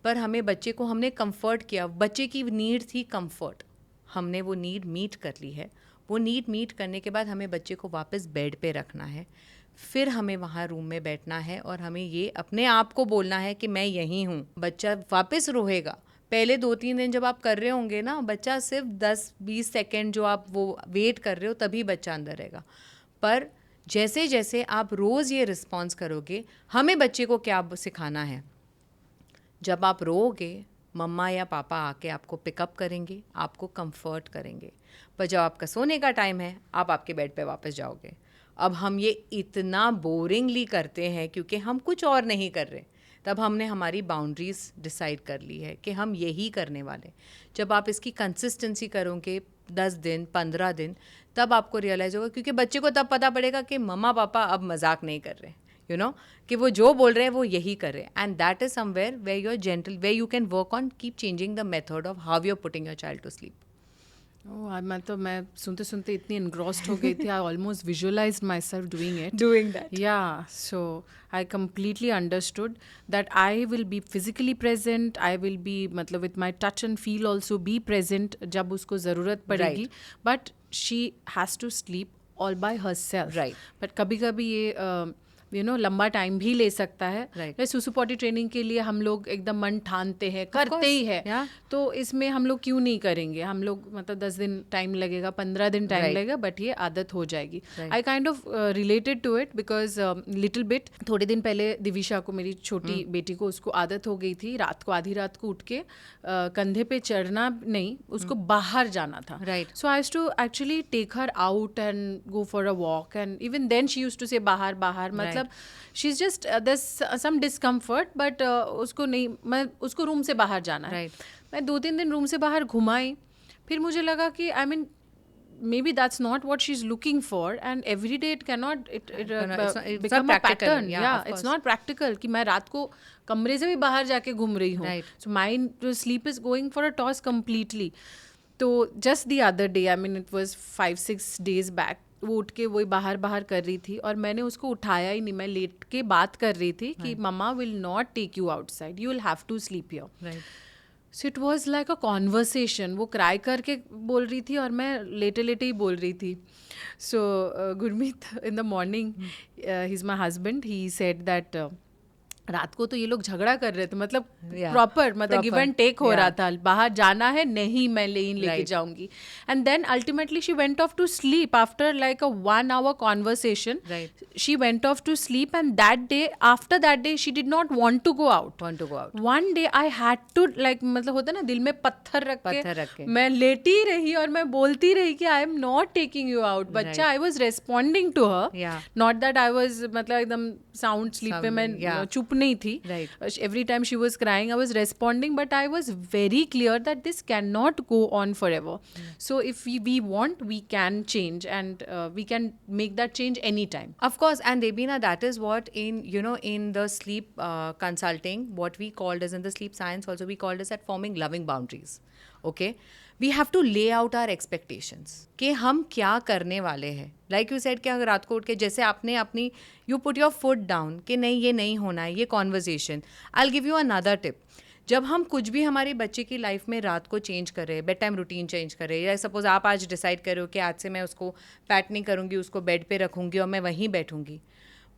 पर हमें बच्चे को हमने कंफर्ट किया. बच्चे की नीड थी कंफर्ट, हमने वो नीड मीट कर ली है. वो नीड मीट करने के बाद हमें बच्चे को वापस बेड पे रखना है. फिर हमें वहाँ रूम में बैठना है और हमें ये अपने आप को बोलना है कि मैं यहीं हूँ. बच्चा वापस रोएगा. पहले 2-3 दिन जब आप कर रहे होंगे ना, बच्चा सिर्फ 10-20 सेकेंड जो आप वो वेट कर रहे हो तभी बच्चा अंदर रहेगा. पर जैसे जैसे आप रोज़ ये रिस्पॉन्स करोगे, हमें बच्चे को क्या सिखाना है, जब आप रोओगे मम्मा या पापा आके आपको पिकअप करेंगे, आपको कंफर्ट करेंगे. पर जब आपका सोने का टाइम है, आप आपके बेड पे वापस जाओगे. अब हम ये इतना बोरिंगली करते हैं क्योंकि हम कुछ और नहीं कर रहे. तब हमने हमारी बाउंड्रीज़ डिसाइड कर ली है कि हम यही करने वाले. जब आप इसकी कंसिस्टेंसी करोगे 10 दिन 15 दिन, तब आपको रियलाइज़ होगा, क्योंकि बच्चे को तब पता पड़ेगा कि मम्मा पापा अब मजाक नहीं कर रहे, कि वो जो बोल रहे हैं वो यही कर रहे हैं. And that is somewhere where you are gentle, where you can work on keep changing the method of how you are putting your child to sleep. मैं सुनते सुनते इतनी इनग्रॉस्ड हो गई थी. I almost visualised myself doing that. Yeah so I completely understood that I will be physically present. I will be मतलब with my touch and feel also be present जब उसको ज़रूरत पड़ेगी. But she has to sleep all by herself. Right. But कभी कभी ये लंबा time भी ले सकता है. Right. सुसु पॉटी ट्रेनिंग के लिए हम लोग एकदम मन ठानते हैं, करते ही है. yeah. तो इसमें हम लोग क्यों नहीं करेंगे? हम लोग मतलब 10 दिन टाइम लगेगा, 15 दिन टाइम Right. लगेगा, बट ये आदत हो जाएगी. Right. I kind of related to it because little bit. थोड़े दिन पहले दिविशा को, मेरी छोटी बेटी को, उसको आदत हो गई थी रात को, आधी रात को उठ के कंधे पे चढ़ना नहीं, उसको बाहर जाना था. Right. So I used to actually take her out and go for a walk, and even then she used to say बाहर बाहर. मतलब she's just there's some discomfort, but उसको नहीं, मैं उसको रूम से बाहर जाना है. Right. मैं 2-3 दिन रूम से बाहर घुमाई, फिर मुझे लगा कि I mean maybe that's not what she's looking for, and every day it cannot it's become not a practical. pattern. Yeah, of It's course. not practical कि मैं रात को कमरे से भी बाहर जाके घूम रही हूँ. Right. So my sleep is going for a toss completely. तो just the other day, I mean it was 5-6 days back, वो उठ के वही बाहर बाहर कर रही थी और मैंने उसको उठाया ही नहीं. मैं लेट के बात कर रही थी कि mumma will not take you outside, you will have to sleep here. Right. So it was like a conversation. वो क्राई करके बोल रही थी और मैं लेटे लेटे ही बोल रही थी. So Gurmeet in the morning, he is my husband, he said that रात को तो ये लोग झगड़ा कर रहे थे, मतलब प्रॉपर, मतलब गिव एंड टेक हो रहा था. बाहर जाना है, नहीं मैं लेके जाऊंगी. And then ultimately she went off to sleep after like a 1 hour conversation. She went off to sleep and that day, after that day she did not want to go out. One day I had to, like मतलब होता है ना, दिल में पत्थर रख के मैं लेटी रही और मैं बोलती रही कि I am not taking you out. बच्चा, I was responding to her, not that I was मतलब एकदम साउंड स्लीप पे मैं चुप नहीं थी. Every time she was crying, I was responding, but I was very clear that this cannot go on forever. So if we want, we can change, and we can make that change anytime. Of course, and Debina, that is what in the sleep consulting, what we called as in the sleep science also, we called as at forming loving boundaries. Okay, we have to lay out our expectations कि हम क्या करने वाले हैं. Like you said कि अगर रात को उठ के, जैसे आपने अपनी you put your foot down कि नहीं ये नहीं होना है, ये conversation. I'll give you another tip. जब हम कुछ भी हमारे बच्चे की लाइफ में रात को चेंज कर रहे हैं, बेड टाइम रूटीन चेंज कर रहे हैं, या सपोज आप आज डिसाइड कर रहे हो कि आज से मैं उसको पैट नहीं करूँगी, उसको बेड पे रखूँगी और मैं वहीं बैठूँगी,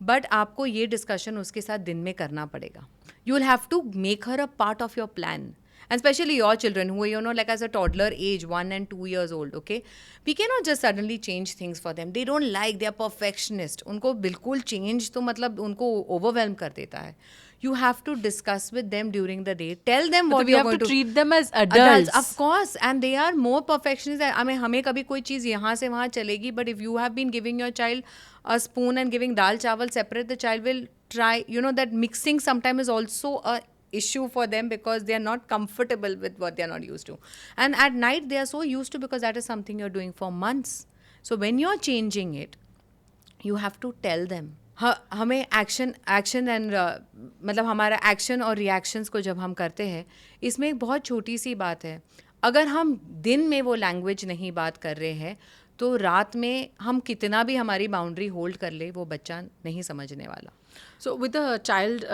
बट आपको ये डिस्कशन उसके साथ दिन में करना पड़ेगा. You will have to make her a part of your plan. And especially your children who are, like as a toddler age, 1 and 2 years old, okay? We cannot just suddenly change things for them. They don't like, they are perfectionist. उनको बिल्कुल change तो मतलब उनको overwhelm कर देता है. You have to discuss with them during the day. Tell them what you are going to. We have to treat them as adults. Of course. And they are more perfectionist. I mean, हमें कभी कोई चीज़ यहाँ से वहाँ चलेगी, but if you have been giving your child a spoon and giving dal chawal separate, the child will try, that mixing sometimes is also a issue for them because they are not comfortable with what they are not used to. And at night they are so used to, because that is something you're doing for months. So when you're changing it, you have to tell them. हमें action and मतलब हमारा action और reactions को जब हम करते हैं, इसमें एक बहुत छोटी सी बात है. अगर हम दिन में वो लैंग्वेज नहीं बात कर रहे हैं, तो रात में हम कितना भी हमारी बाउंड्री होल्ड कर ले, वो बच्चा नहीं समझने वाला. So with a child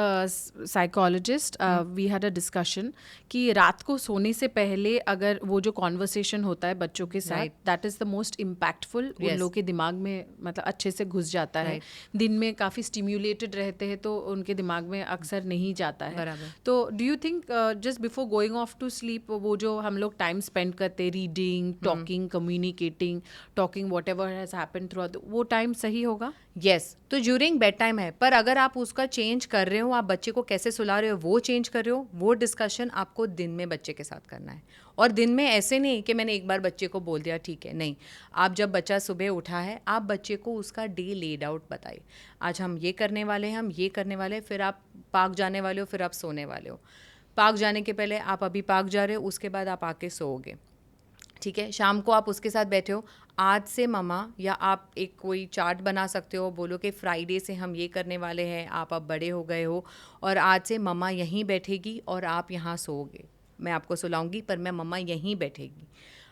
psychologist, we had a discussion कि रात को सोने से पहले अगर वो जो conversation होता है बच्चों के साथ, that is the most impactful. उन लोगों के दिमाग में मतलब अच्छे से घुस जाता है. दिन में काफ़ी stimulated रहते हैं तो उनके दिमाग में अक्सर नहीं जाता है. तो do you think just before going off to sleep, वो जो हम लोग time spend करते हैं reading, talking, communicating, talking whatever has happened throughout, वो time सही होगा? Yes. तो ड्यूरिंग बेड टाइम है, पर अगर आप उसका चेंज कर रहे हो, आप बच्चे को कैसे सुला रहे हो वो चेंज कर रहे हो, वो डिस्कशन आपको दिन में बच्चे के साथ करना है. और दिन में ऐसे नहीं कि मैंने एक बार बच्चे को बोल दिया ठीक है, नहीं. आप जब बच्चा सुबह उठा है, आप बच्चे को उसका डे लेड आउट बताइए. आज हम ये करने वाले हैं, हम ये करने वाले हैं, फिर आप पार्क जाने वाले हो, फिर आप सोने वाले हो. पार्क जाने के पहले आप अभी पार्क जा रहे हो, उसके बाद आप आके सोओगे, ठीक है. शाम को आप उसके साथ बैठे हो, आज से ममा, या आप एक कोई चार्ट बना सकते हो, बोलो कि फ्राइडे से हम ये करने वाले हैं, आप अब बड़े हो गए हो और आज से मम्मा यहीं बैठेगी और आप यहाँ सोओगे. मैं आपको सुलाऊंगी पर मैं मम्मा यहीं बैठेगी.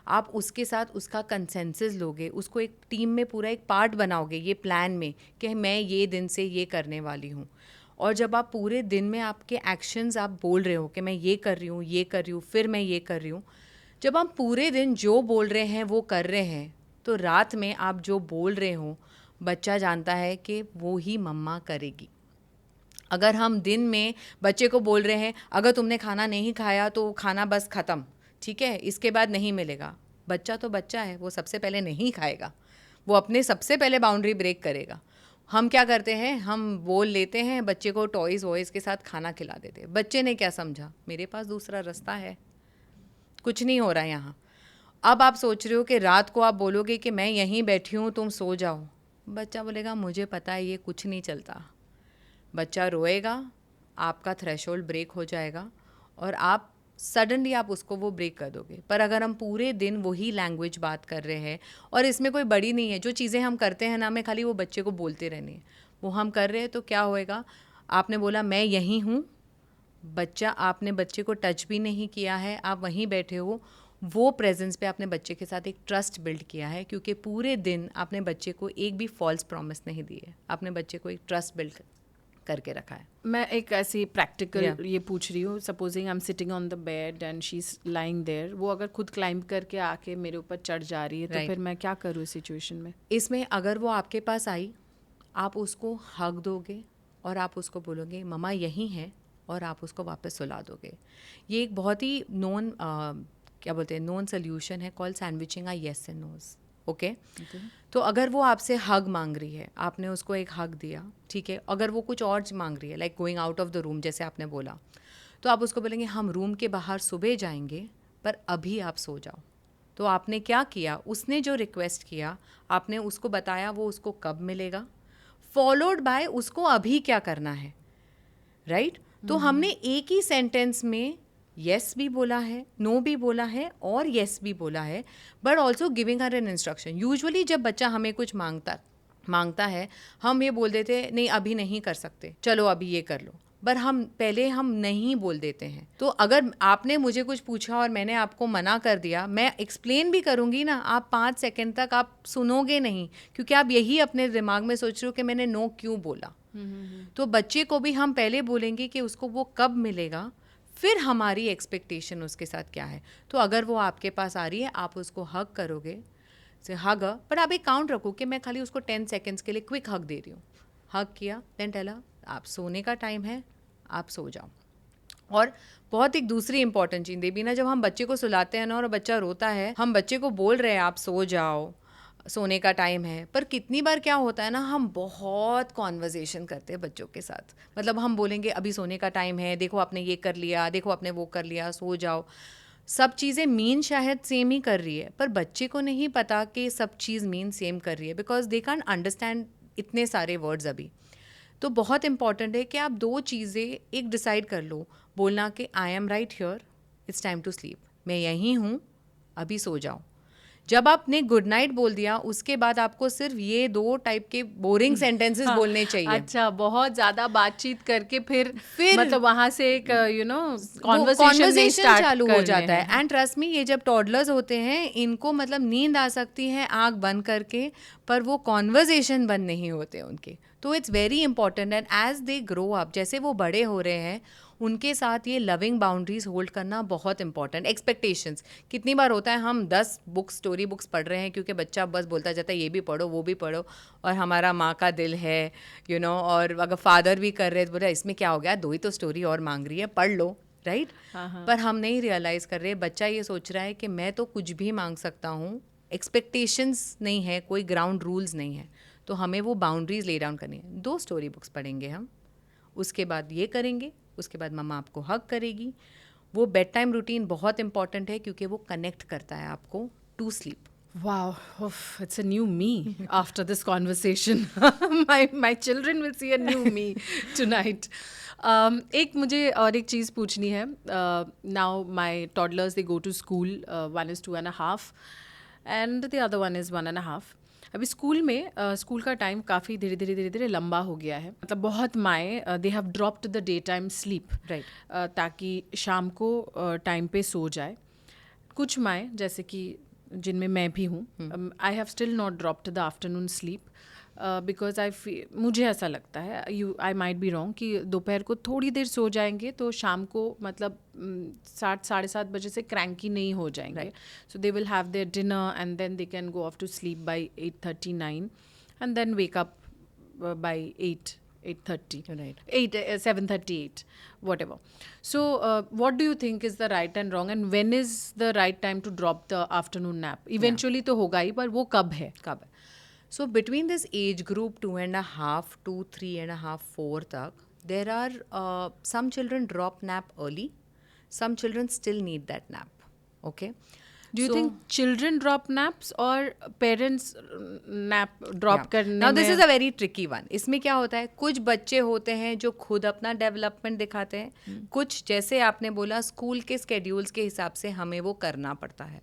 आप उसके साथ उसका कंसेंसस लोगे, उसको एक टीम में पूरा एक पार्ट बनाओगे ये प्लान में कि मैं ये दिन से ये करने वाली हूँ. और जब आप पूरे दिन में आपके एक्शंस आप बोल रहे हो कि मैं ये कर रही हूँ, ये कर रही हूँ, फिर मैं ये कर रही हूँ, जब हम पूरे दिन जो बोल रहे हैं वो कर रहे हैं, तो रात में आप जो बोल रहे हो बच्चा जानता है कि वो ही मम्मा करेगी। अगर हम दिन में बच्चे को बोल रहे हैं अगर तुमने खाना नहीं खाया तो खाना बस ख़त्म, ठीक है, इसके बाद नहीं मिलेगा, बच्चा तो बच्चा है, वो सबसे पहले नहीं खाएगा, वो अपने सबसे पहले बाउंड्री ब्रेक करेगा। हम क्या करते हैं, हम बोल लेते हैं बच्चे को, टॉयज़ वॉयज़ के साथ खाना खिला देते हैं। बच्चे ने क्या समझा, मेरे पास दूसरा रास्ता है, कुछ नहीं हो रहा यहाँ। अब आप सोच रहे हो कि रात को आप बोलोगे कि मैं यहीं बैठी हूँ तुम सो जाओ, बच्चा बोलेगा मुझे पता है ये कुछ नहीं चलता। बच्चा रोएगा, आपका थ्रेशोल्ड ब्रेक हो जाएगा और आप सडनली आप उसको वो ब्रेक कर दोगे। पर अगर हम पूरे दिन वही लैंग्वेज बात कर रहे हैं, और इसमें कोई बड़ी नहीं है, जो चीज़ें हम करते हैं ना, हमें खाली वो बच्चे को बोलते रहनी है, वो हम कर रहे हैं, तो क्या होएगा, आपने बोला मैं यहीं हूँ, बच्चा, आपने बच्चे को टच भी नहीं किया है, आप वहीं बैठे हो, वो प्रेजेंस पे आपने बच्चे के साथ एक ट्रस्ट बिल्ड किया है, क्योंकि पूरे दिन आपने बच्चे को एक भी फॉल्स प्रॉमिस नहीं दी है, आपने बच्चे को एक ट्रस्ट बिल्ड करके रखा है। मैं एक ऐसी प्रैक्टिकल ये पूछ रही हूँ, supposing I am sitting on the bed and she is lying there, वो अगर खुद क्लाइंब करके आके मेरे ऊपर चढ़ जा रही है, तो फिर मैं क्या करूँ इस सिचुएशन में? इसमें अगर वो आपके पास आई, आप उसको हग दोगे और आप उसको बोलोगे मम्मा यहीं है, और आप उसको वापस सुला दोगे। ये एक बहुत ही नोन क्या बोलते हैं, नोन सोल्यूशन है, called sandwiching uh yes and nos. Okay, तो अगर वो आपसे हग मांग रही है, आपने उसको एक हग दिया, ठीक है, अगर वो कुछ और मांग रही है, like going out of the room जैसे आपने बोला, तो आप उसको बोलेंगे हम रूम के बाहर सुबह जाएंगे, पर अभी आप सो जाओ। तो आपने क्या किया, उसने जो रिक्वेस्ट किया आपने उसको बताया वो उसको कब मिलेगा, फॉलोड बाय उसको अभी क्या करना है, राइट? तो हमने एक ही सेंटेंस में येस भी बोला है, नो भी बोला है और येस भी बोला है, but also giving her an instruction. Usually जब बच्चा हमें कुछ मांगता है, हम ये बोल देते हैं नहीं अभी नहीं कर सकते, चलो अभी ये कर लो, पर हम नहीं बोल देते हैं। तो अगर आपने मुझे कुछ पूछा और मैंने आपको मना कर दिया, मैं एक्सप्लेन भी करूँगी ना, आप 5 सेकंड तक आप सुनोगे नहीं, क्योंकि आप यही अपने दिमाग में सोच रहे हो कि मैंने नो क्यों बोला। तो बच्चे को भी हम पहले बोलेंगे कि उसको वो कब मिलेगा, फिर हमारी एक्सपेक्टेशन उसके साथ क्या है। तो अगर वो आपके पास आ रही है, आप उसको हग करोगे, से हग, पर आप एक काउंट रखो कि मैं खाली उसको 10 सेकेंड्स के लिए क्विक हग दे रही हूँ। हग किया, देन टेला आप सोने का टाइम है, आप सो जाओ। और बहुत एक दूसरी इंपॉर्टेंट चीज़ देबीना, जब हम बच्चे को सुलाते हैं ना और बच्चा रोता है, हम बच्चे को बोल रहे हैं आप सो जाओ, सोने का टाइम है, पर कितनी बार क्या होता है ना, हम बहुत कॉन्वर्जेशन करते हैं बच्चों के साथ। मतलब हम बोलेंगे अभी सोने का टाइम है, देखो आपने ये कर लिया, देखो आपने वो कर लिया, सो जाओ। सब चीज़ें मीन शायद सेम ही कर रही है, पर बच्चे को नहीं पता कि सब चीज़ मीन सेम कर रही है, बिकॉज दे कांट अंडरस्टैंड इतने सारे वर्ड्स अभी। तो बहुत इंपॉर्टेंट है कि आप 2 चीज़ें एक डिसाइड कर लो, बोलना कि I am right here, it's time to sleep, मैं यहीं हूँ, अभी सो जाओ। जब आपने गुड नाइट बोल दिया, उसके बाद आपको सिर्फ ये 2 टाइप के बोरिंग सेंटेंसेस बोलने चाहिए। अच्छा, बहुत ज्यादा बातचीत करके फिर मतलब वहां से एक कॉन्वर्सेशन चालू हो जाता है। एंड ट्रस्ट मी, ये जब टॉडलर्स होते हैं, इनको मतलब नींद आ सकती है आंख बंद करके, पर वो कॉन्वर्सेशन बंद नहीं होते उनके। तो it's very important, and as they grow up, जैसे वो बड़े हो रहे हैं, उनके साथ ये लविंग बाउंड्रीज होल्ड करना बहुत इंपॉर्टेंट। एक्सपेक्टेशंस, कितनी बार होता है हम 10 बुक्स, स्टोरी बुक्स पढ़ रहे हैं, क्योंकि बच्चा बस बोलता जाता है ये भी पढ़ो वो भी पढ़ो, और हमारा माँ का दिल है, और अगर फादर भी कर रहे हैं तो बोला इसमें क्या हो गया, 2 ही तो स्टोरी और मांग रही है, पढ़ लो, राइट? पर हम नहीं रियलाइज़ कर रहे, बच्चा ये सोच रहा है कि मैं तो कुछ भी मांग सकता हूँ, एक्सपेक्टेशंस नहीं है, कोई ग्राउंड रूल्स नहीं है। तो हमें वो बाउंड्रीज ले डाउन करनी है। 2 स्टोरी बुक्स पढ़ेंगे हम, उसके बाद ये करेंगे, उसके बाद मम्मा आपको हग करेगी। वो बेड टाइम रूटीन बहुत इंपॉर्टेंट है, क्योंकि वो कनेक्ट करता है आपको to sleep. Wow, it's a new me after this conversation. My children will see a new me tonight. एक मुझे और एक चीज़ पूछनी है. Now my toddlers, they go to school. One is 2.5 and the other one is 1.5. अभी school में school का time काफ़ी धीरे धीरे लंबा हो गया है। मतलब बहुत माएँ they have dropped the day time sleep, right, ताकि शाम को टाइम पे सो जाए। कुछ माएँ जैसे कि जिनमें मैं भी हूँ, I have still not dropped the afternoon sleep, because मुझे ऐसा लगता है, आई माइट बी रॉन्ग, कि दोपहर को थोड़ी देर सो जाएंगे तो शाम को मतलब 7-7:30 बजे से क्रैंकी नहीं हो जाएंगे। So they will have their dinner and then they can go off to sleep by 8:30-9, and then wake up by 8:30. Right. 7:38, whatever. So what do you think is the right and wrong, and when is the right time to drop the afternoon nap? Eventually तो होगा ही, पर वो कब है? कब है? So between this age group 2.5 to 3.5, 4 तक, there are some children drop nap early, some children still need that nap. Okay. Do you think children drop naps or parents nap drop करने Now this में? is a very tricky one. इसमें क्या होता है, कुछ बच्चे होते हैं जो खुद अपना डेवलपमेंट दिखाते हैं, कुछ जैसे आपने बोला स्कूल के स्केड्यूल्स के हिसाब से हमें वो करना पड़ता है.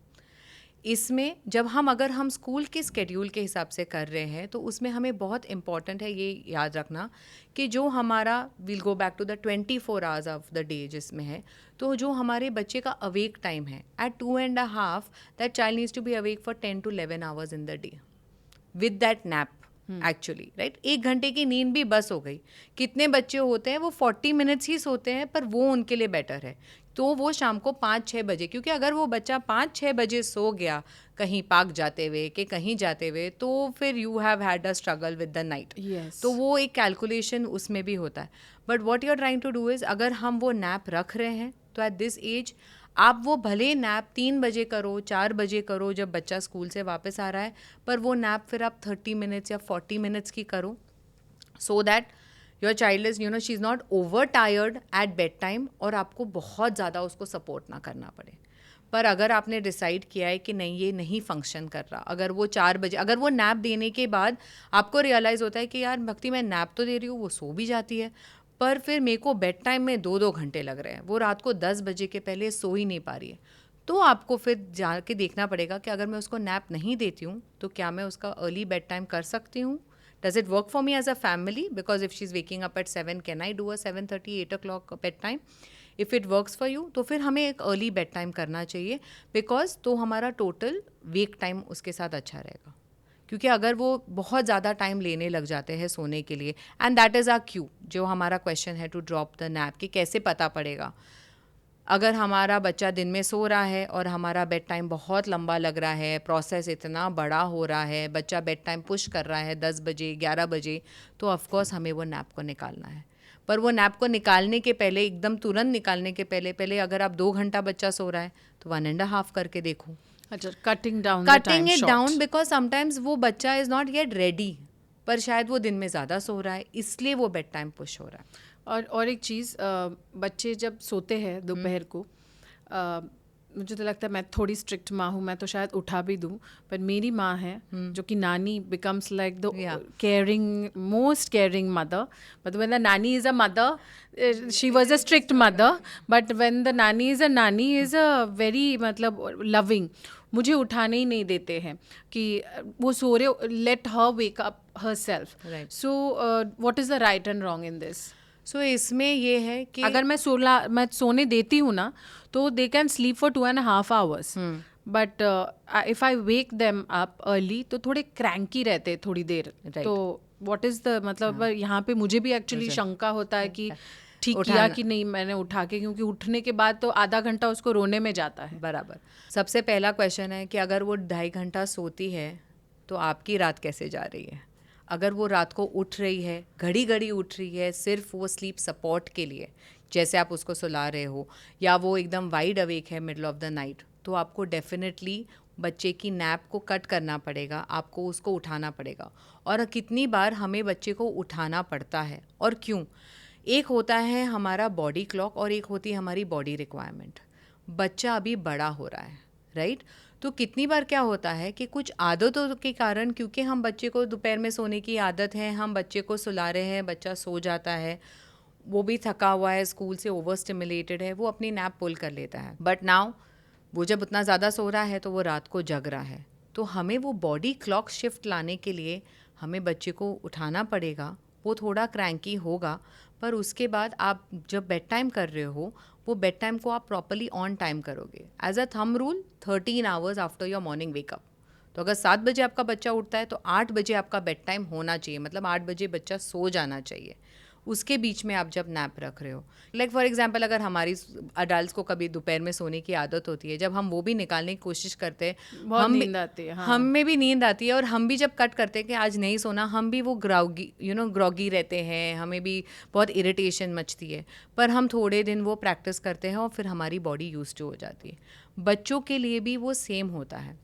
इसमें जब अगर हम स्कूल के स्केड्यूल के हिसाब से कर रहे हैं तो उसमें हमें बहुत इंपॉर्टेंट है ये याद रखना कि जो हमारा will go back to the 24 hours of the day जिसमें है, तो जो हमारे बच्चे का अवेक टाइम है at 2.5, that child needs to be awake for 10 to 11 hours in the day with that nap actually, right. 1 घंटे की नींद भी बस हो गई. कितने बच्चे होते हैं वो 40 मिनट्स ही सोते हैं, पर वो उनके लिए बेटर है. तो वो शाम को 5-6 बजे, क्योंकि अगर वो बच्चा 5-6 बजे सो गया कहीं पार्क जाते हुए कि कहीं जाते हुए, तो फिर you have had a struggle with the night. तो वो एक कैलकुलेशन उसमें भी होता है. But what you are trying to do is, अगर हम वो नैप रख रहे हैं तो एट दिस एज आप वो भले नैप 3 बजे करो, 4 बजे करो जब बच्चा स्कूल से वापस आ रहा है, पर वो नैप फिर आप 30 मिनट्स या 40 मिनट्स की करो, so that your child is she is not over tired at bed time और आपको बहुत ज़्यादा उसको सपोर्ट ना करना पड़े. पर अगर आपने डिसाइड किया है कि नहीं ये नहीं फंक्शन कर रहा, अगर वो 4 बजे, अगर वो नैप देने के बाद आपको रियलाइज़ होता है कि यार भक्ति मैं नैप तो दे रही हूँ, वो सो भी जाती है, पर फिर मेरे को बेड टाइम में 2-2 घंटे लग रहे हैं, वो रात को 10 बजे के पहले सो ही नहीं पा रही है, तो आपको फिर जाके देखना पड़ेगा कि अगर मैं उसको नैप नहीं देती हूँ तो क्या मैं उसका अर्ली बेड टाइम कर सकती हूँ. Does it work for me as a family? Because if she's waking up at 7, can I do a 7:30, 8 o'clock bedtime? If it works for you, तो फिर हमें एक अर्ली बेड टाइम करना चाहिए, because तो हमारा टोटल वेक टाइम उसके साथ अच्छा रहेगा. क्योंकि अगर वो बहुत ज़्यादा टाइम लेने लग जाते हैं सोने के लिए, and that is R Q, जो हमारा क्वेश्चन है टू ड्रॉप द नैप, कि कैसे पता पड़ेगा. अगर हमारा बच्चा दिन में सो रहा है और हमारा बेड टाइम बहुत लंबा लग रहा है, प्रोसेस इतना बड़ा हो रहा है, बच्चा बेड टाइम पुश कर रहा है 10 बजे 11 बजे, तो ऑफकोर्स हमें वो नैप को निकालना है. पर वो नैप को निकालने के पहले, एकदम तुरंत निकालने के पहले अगर आप 2 घंटा बच्चा सो रहा है तो 1.5 करके देखो. अच्छा, cutting it down, because sometimes वो बच्चा इज़ नॉट येट रेडी, पर शायद वो दिन में ज़्यादा सो रहा है, इसलिए वो बेड टाइम पुश हो रहा है. और एक चीज़, बच्चे जब सोते हैं दोपहर को, मुझे तो लगता है मैं थोड़ी स्ट्रिक्ट माँ हूँ, मैं तो शायद उठा भी दूँ, पर मेरी माँ है जो कि नानी becomes like the caring, most caring mother. मतलब व्हेन द नानी is a mother, she was a strict mother, but when the नानी इज़ अ वेरी मतलब लविंग. मुझे उठाने ही नहीं देते हैं कि वो सो रहे, let her wake up herself. So what is the right and wrong in this? So इसमें ये है कि अगर मैं सोने देती हूँ ना, तो they can sleep for 2.5 hours, but if I wake them up early तो थोड़े क्रैंकी रहते थोड़ी देर. तो व्हाट इज द मतलब, यहाँ पे मुझे भी एक्चुअली शंका होता है कि ठीक किया कि नहीं मैंने उठा के, क्योंकि उठने के बाद तो आधा घंटा उसको रोने में जाता है. बराबर. सबसे पहला क्वेश्चन है कि अगर वो 2.5 घंटा सोती है तो आपकी रात कैसे जा रही है. अगर वो रात को उठ रही है, घड़ी घड़ी उठ रही है, सिर्फ वो स्लीप सपोर्ट के लिए, जैसे आप उसको सुला रहे हो, या वो एकदम वाइड अवेक है मिडल ऑफ द नाइट, तो आपको डेफिनेटली बच्चे की नैप को कट करना पड़ेगा, आपको उसको उठाना पड़ेगा. और कितनी बार हमें बच्चे को उठाना पड़ता है और क्यों? एक होता है हमारा बॉडी क्लॉक और एक होती है हमारी बॉडी रिक्वायरमेंट. बच्चा अभी बड़ा हो रहा है, राइट? तो कितनी बार क्या होता है कि कुछ आदतों के कारण, क्योंकि हम बच्चे को दोपहर में सोने की आदत है, हम बच्चे को सुला रहे हैं, बच्चा सो जाता है, वो भी थका हुआ है, स्कूल से ओवर स्टिमुलेटेड है, वो अपनी नैप पुल कर लेता है. बट नाउ वो जब उतना ज़्यादा सो रहा है तो वो रात को जग रहा है, तो हमें वो बॉडी क्लॉक शिफ्ट लाने के लिए हमें बच्चे को उठाना पड़ेगा. वो थोड़ा क्रैंकी होगा, पर उसके बाद आप जब बेड टाइम कर रहे हो, वो बेड टाइम को आप प्रॉपर्ली ऑन टाइम करोगे. As a thumb rule 13 hours after your morning wake up. तो अगर 7 बजे आपका बच्चा उठता है तो 8 बजे आपका बेड टाइम होना चाहिए, मतलब 8 बजे बच्चा सो जाना चाहिए. उसके बीच में आप जब नैप रख रहे हो, लाइक फॉर एग्जांपल अगर हमारी अडल्ट को कभी दोपहर में सोने की आदत होती है, जब हम वो भी निकालने की कोशिश करते हैं, बहुत नींद आती है, हाँ. हम में भी नींद आती है, और हम भी जब कट करते हैं कि आज नहीं सोना, हम भी वो ग्रॉगी रहते हैं, हमें भी बहुत इरिटेशन मचती है, पर हम थोड़े दिन वो प्रैक्टिस करते हैं और फिर हमारी बॉडी यूज्ड टू हो जाती है. बच्चों के लिए भी वो सेम होता है.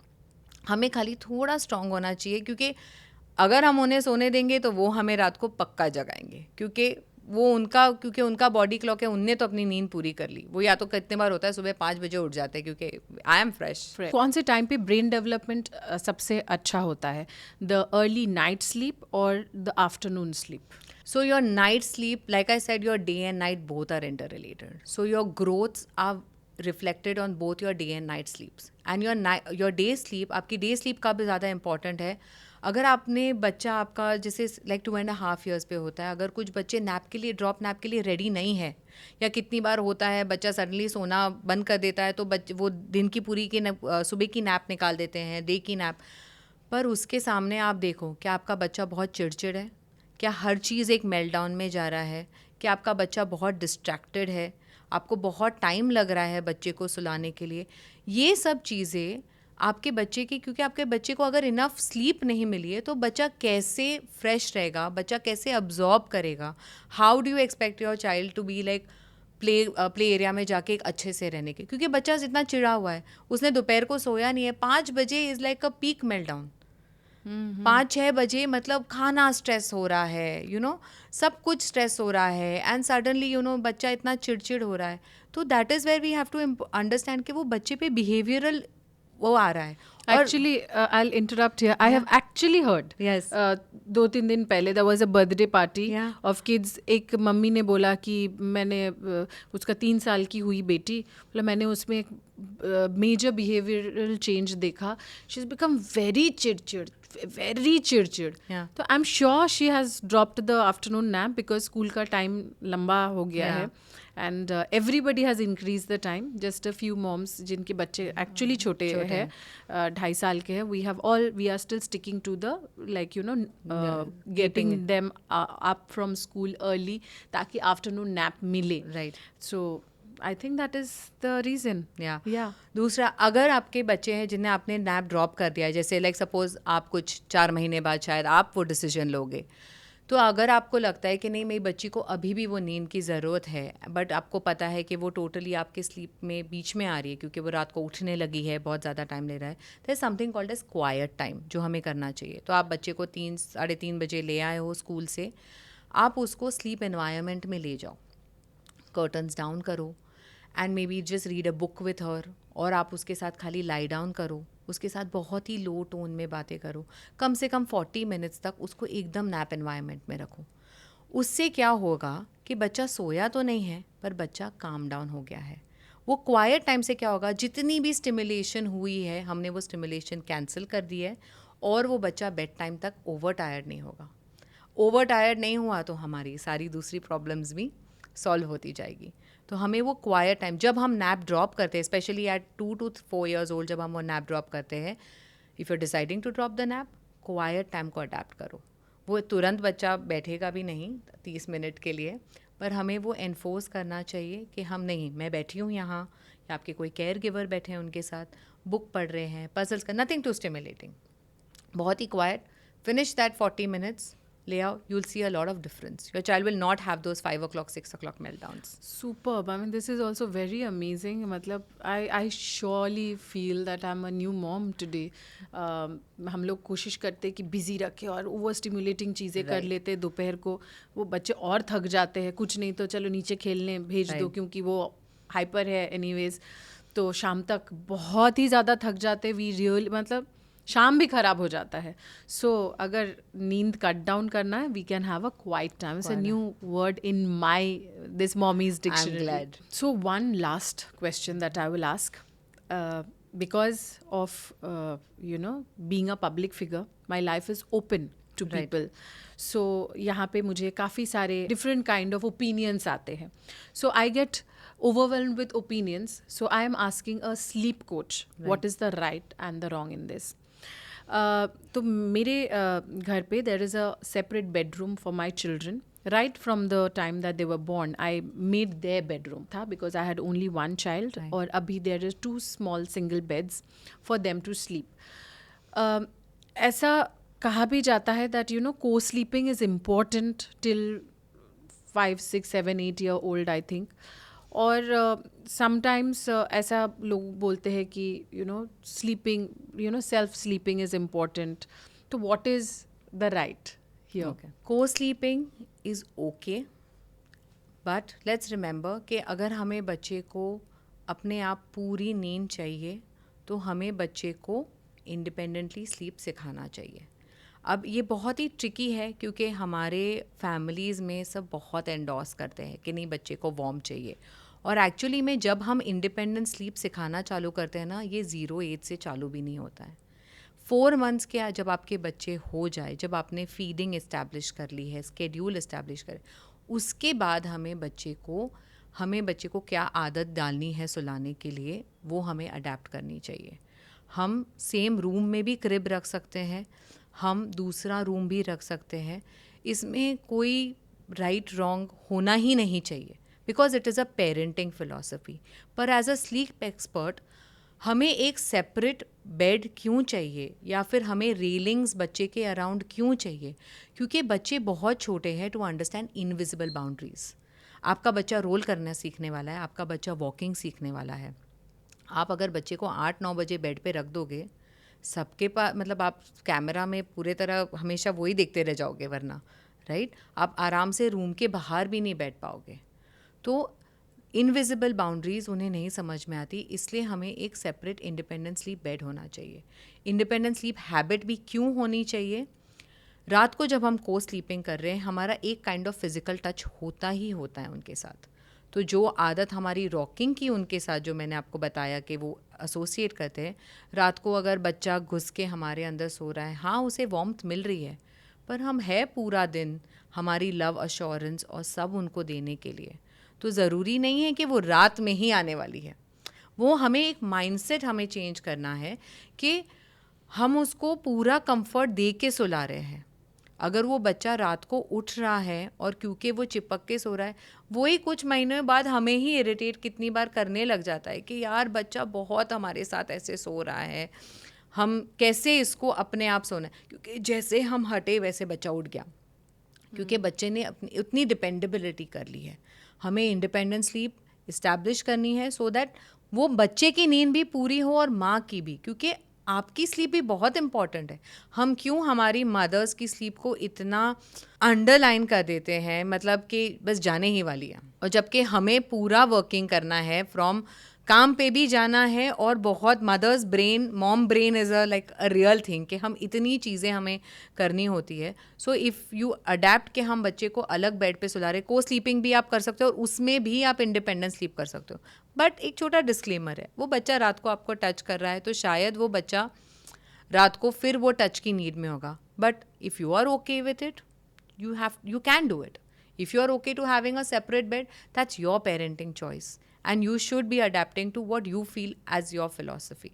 हमें खाली थोड़ा स्ट्रांग होना चाहिए, क्योंकि अगर हम उन्हें सोने देंगे तो वो हमें रात को पक्का जगाएंगे, क्योंकि उनका बॉडी क्लॉक है, उनने तो अपनी नींद पूरी कर ली. वो या तो कितने बार होता है सुबह 5 बजे उठ जाते हैं, क्योंकि आई एम फ्रेश. कौन से टाइम पे ब्रेन डेवलपमेंट सबसे अच्छा होता है, द अर्ली नाइट स्लीप और the afternoon sleep? So your night sleep, like I said, your day and night both are interrelated. So your growths are reflected on both your day and night sleeps. And your day sleep, आपकी day sleep का भी ज़्यादा important है. अगर आपने बच्चा आपका जैसे लाइक 2.5 years पे होता है, अगर कुछ बच्चे ड्रॉप नैप के लिए रेडी नहीं है, या कितनी बार होता है बच्चा सडनली सोना बंद कर देता है, तो वो दिन की पूरी की सुबह की नैप निकाल देते हैं, डे की नैप. पर उसके सामने आप देखो कि आपका बच्चा बहुत चिड़चिड़ है, क्या हर चीज़ एक मेल्टडाउन में जा रहा है, कि आपका बच्चा बहुत डिस्ट्रैक्टेड है, आपको बहुत टाइम लग रहा है बच्चे को सुलाने के लिए. ये सब चीज़ें आपके बच्चे की, क्योंकि आपके बच्चे को अगर इनफ स्लीप नहीं मिली है, तो बच्चा कैसे फ्रेश रहेगा, बच्चा कैसे अब्जॉर्ब करेगा. How do you expect your child to be like play area में जाके एक अच्छे से रहने के, क्योंकि बच्चा इतना चिड़ा हुआ है, उसने दोपहर को सोया नहीं है. 5 बजे is like a peak meltdown. 5-6 बजे मतलब खाना स्ट्रेस हो रहा है, सब कुछ स्ट्रेस हो रहा है, एंड सडनली बच्चा इतना चिड़चिड़ हो रहा है. तो that is where we have to understand कि वो बच्चे पे बिहेवियरल वो आ रहा है. Actually, I'll interrupt here. I have actually heard. Yes. 2-3 दिन पहले there was a birthday party of kids. एक मम्मी ने बोला कि मैंने उसका 3 साल की हुई बेटी, मतलब मैंने उसमें एक मेजर बिहेवियरल चेंज देखा. शी हैज बिकम वेरी चिड़चिड़. तो I am sure she has dropped the afternoon nap because school का टाइम लंबा हो गया है. And everybody has increase the time. Just a few moms जिनके बच्चे एक्चुअली छोटे हैं, 2.5 साल के हैं, we are still sticking to the like getting them up from school early, ताकि आफ्टरनून नैप मिले. Right. So I think that is the reason. या दूसरा, अगर आपके बच्चे हैं जिन्हें आपने नैप ड्रॉप कर दिया है, जैसे लाइक सपोज आप कुछ 4 महीने बाद शायद आप वो डिसीजन लोगे, तो अगर आपको लगता है कि नहीं मेरी बच्ची को अभी भी वो नींद की ज़रूरत है, बट आपको पता है कि वो टोटली आपके स्लीप में बीच में आ रही है, क्योंकि वो रात को उठने लगी है, बहुत ज़्यादा टाइम ले रहा है, there is something called as quiet time जो हमें करना चाहिए. तो आप बच्चे को 3-3:30 बजे ले आए हो स्कूल से, आप उसको स्लीप एनवायरनमेंट में ले जाओ, कर्टन्स डाउन करो, and may be just read a book with her, और आप उसके साथ खाली लाई डाउन करो, उसके साथ बहुत ही लो टोन में बातें करो, कम से कम 40 मिनट्स तक उसको एकदम नैप एनवायरनमेंट में रखो. उससे क्या होगा कि बच्चा सोया तो नहीं है, पर बच्चा काम डाउन हो गया है. वो क्वाइट टाइम से क्या होगा, जितनी भी स्टिमुलेशन हुई है हमने वो स्टिमुलेशन कैंसिल कर दी है, और वो बच्चा बेड टाइम तक ओवर टायर्ड नहीं होगा. ओवर टायर्ड नहीं हुआ तो हमारी सारी दूसरी प्रॉब्लम्स भी सॉल्व होती जाएगी. तो हमें वो क्वाइट टाइम, जब हम नैप ड्रॉप करते हैं, specially at 2 to 4 years old, जब हम वो नैप ड्रॉप करते हैं, if you deciding to drop the nap, quiet time को अडेप्ट करो. वो तुरंत बच्चा बैठेगा भी नहीं 30 मिनट के लिए, पर हमें वो एनफोर्स करना चाहिए कि हम नहीं, मैं बैठी हूँ यहाँ, या आपके कोई केयर गिवर बैठे हैं उनके साथ, बुक पढ़ रहे हैं, पजल्स का, नथिंग टू स्टिमुलेटिंग, बहुत ही quiet. Finish that 40 minutes, lay out, you'll see a lot of difference. Your child will not have those 5 o'clock, 6 o'clock meltdowns. Superb. I mean, this is also very amazing. मतलब I surely feel that I'm a new mom today. हम लोग कोशिश करते हैं कि busy रखें और over stimulating चीज़ें कर लेते हैं दोपहर को, वो बच्चे और थक जाते हैं. कुछ नहीं तो चलो नीचे खेलने भेज दो, क्योंकि वो हाइपर है एनीवेज, तो शाम तक बहुत ही ज़्यादा थक जाते हैं. मतलब शाम भी ख़राब हो जाता है. सो अगर नींद कट डाउन करना है, we can have a quiet time. It's a new word in my this mommy's dictionary. So one last question that I will ask, because of being a public figure, my life is open to people. So यहाँ पे मुझे काफ़ी सारे different kind of opinions आते हैं. So I get overwhelmed with opinions. So I am asking a sleep coach, what is the right and the wrong in this? तो मेरे घर पे there is a separate bedroom for my children. right from the time that they were born, I made their bedroom tha, because I had only one child. Right. और अभी there are 2 small single beds for them to sleep. ऐसा कहा भी जाता है that co-sleeping is important till 5, 6, 7, 8 year old, I think. और sometimes ऐसा लोग बोलते हैं कि sleeping self sleeping is important. तो what is the right here? Okay. Co-sleeping is okay, but let's remember कि अगर हमें बच्चे को अपने आप पूरी नींद चाहिए तो हमें बच्चे को इंडिपेंडेंटली स्लीप सिखाना चाहिए. अब ये बहुत ही ट्रिकी है क्योंकि हमारे फैमिलीज़ में सब बहुत एंडोर्स करते हैं कि नहीं बच्चे को वार्म चाहिए, और एक्चुअली में जब हम इंडिपेंडेंट स्लीप सिखाना चालू करते हैं ना, ये 0 एज से चालू भी नहीं होता है. 4 मंथ्स के जब आपके बच्चे हो जाए, जब आपने फीडिंग इस्टेब्लिश कर ली है, स्केड्यूल इस्टेब्लिश करें, उसके बाद हमें बच्चे को क्या आदत डालनी है सुलाने के लिए, वो हमें अडेप्ट करनी चाहिए. हम सेम रूम में भी क्रिब रख सकते हैं, हम दूसरा रूम भी रख सकते हैं. इसमें कोई राइट रॉन्ग होना ही नहीं चाहिए because it is a parenting philosophy. पर एज अ स्लीप एक्सपर्ट हमें एक सेपरेट बेड क्यों चाहिए या फिर हमें रेलिंग्स बच्चे के अराउंड क्यों चाहिए? क्योंकि बच्चे बहुत छोटे हैं टू अंडरस्टैंड इनविजिबल बाउंड्रीज. आपका बच्चा रोल करना सीखने वाला है, आपका बच्चा वॉकिंग सीखने वाला है. आप अगर बच्चे को 8-9 बजे बेड पे रख दोगे, सबके पास मतलब आप कैमरा में पूरे तरह हमेशा वही देखते रह जाओगे, वरना राइट आप आराम से रूम के बाहर भी नहीं बैठ पाओगे. तो इनविजिबल बाउंड्रीज़ उन्हें नहीं समझ में आती, इसलिए हमें एक सेपरेट इंडिपेंडेंट स्लीप बेड होना चाहिए. इंडिपेंडेंट स्लीप हैबिट भी क्यों होनी चाहिए? रात को जब हम को स्लीपिंग कर रहे हैं, हमारा एक काइंड ऑफ फिजिकल टच होता ही होता है उनके साथ. तो जो आदत हमारी रॉकिंग की उनके साथ, जो मैंने आपको बताया कि वो एसोसिएट करते हैं, रात को अगर बच्चा घुस के हमारे अंदर सो रहा है, हाँ उसे वार्मथ मिल रही है, पर हम है पूरा दिन हमारी लव अश्योरेंस और सब उनको देने के लिए. तो ज़रूरी नहीं है कि वो रात में ही आने वाली है. वो हमें एक माइंडसेट हमें चेंज करना है कि हम उसको पूरा कंफर्ट दे के सुला रहे हैं. अगर वो बच्चा रात को उठ रहा है और क्योंकि वो चिपक के सो रहा है, वही कुछ महीनों बाद हमें ही इरिटेट कितनी बार करने लग जाता है कि यार बच्चा बहुत हमारे साथ ऐसे सो रहा है, हम कैसे इसको अपने आप सोना है. क्योंकि जैसे हम हटे वैसे बच्चा उठ गया, क्योंकि बच्चे ने अपनी उतनी डिपेंडेबिलिटी कर ली है. हमें इंडिपेंडेंट स्लीप इस्टेब्लिश करनी है सो दैट वो बच्चे की नींद भी पूरी हो और माँ की भी, क्योंकि आपकी स्लीप भी बहुत इंपॉर्टेंट है. हम क्यों हमारी मदर्स की स्लीप को इतना अंडरलाइन कर देते हैं, मतलब कि बस जाने ही वाली है, और जबकि हमें पूरा वर्किंग करना है, फ्रॉम काम पे भी जाना है, और बहुत mothers brain, mom brain is a like a real thing कि हम इतनी चीज़ें हमें करनी होती है. सो इफ़ यू अडेप्ट कि हम बच्चे को अलग बेड पे सुला रहे, को स्लीपिंग भी आप कर सकते हो और उसमें भी आप इंडिपेंडेंट स्लीप कर सकते हो. बट एक छोटा डिस्क्लेमर है, वो बच्चा रात को आपको टच कर रहा है तो शायद वो बच्चा रात को फिर वो टच की नीड में होगा. But if you are okay with it, you can do it. If you are okay to having a separate bed, that's your parenting choice, and you should be adapting to what you feel as your philosophy.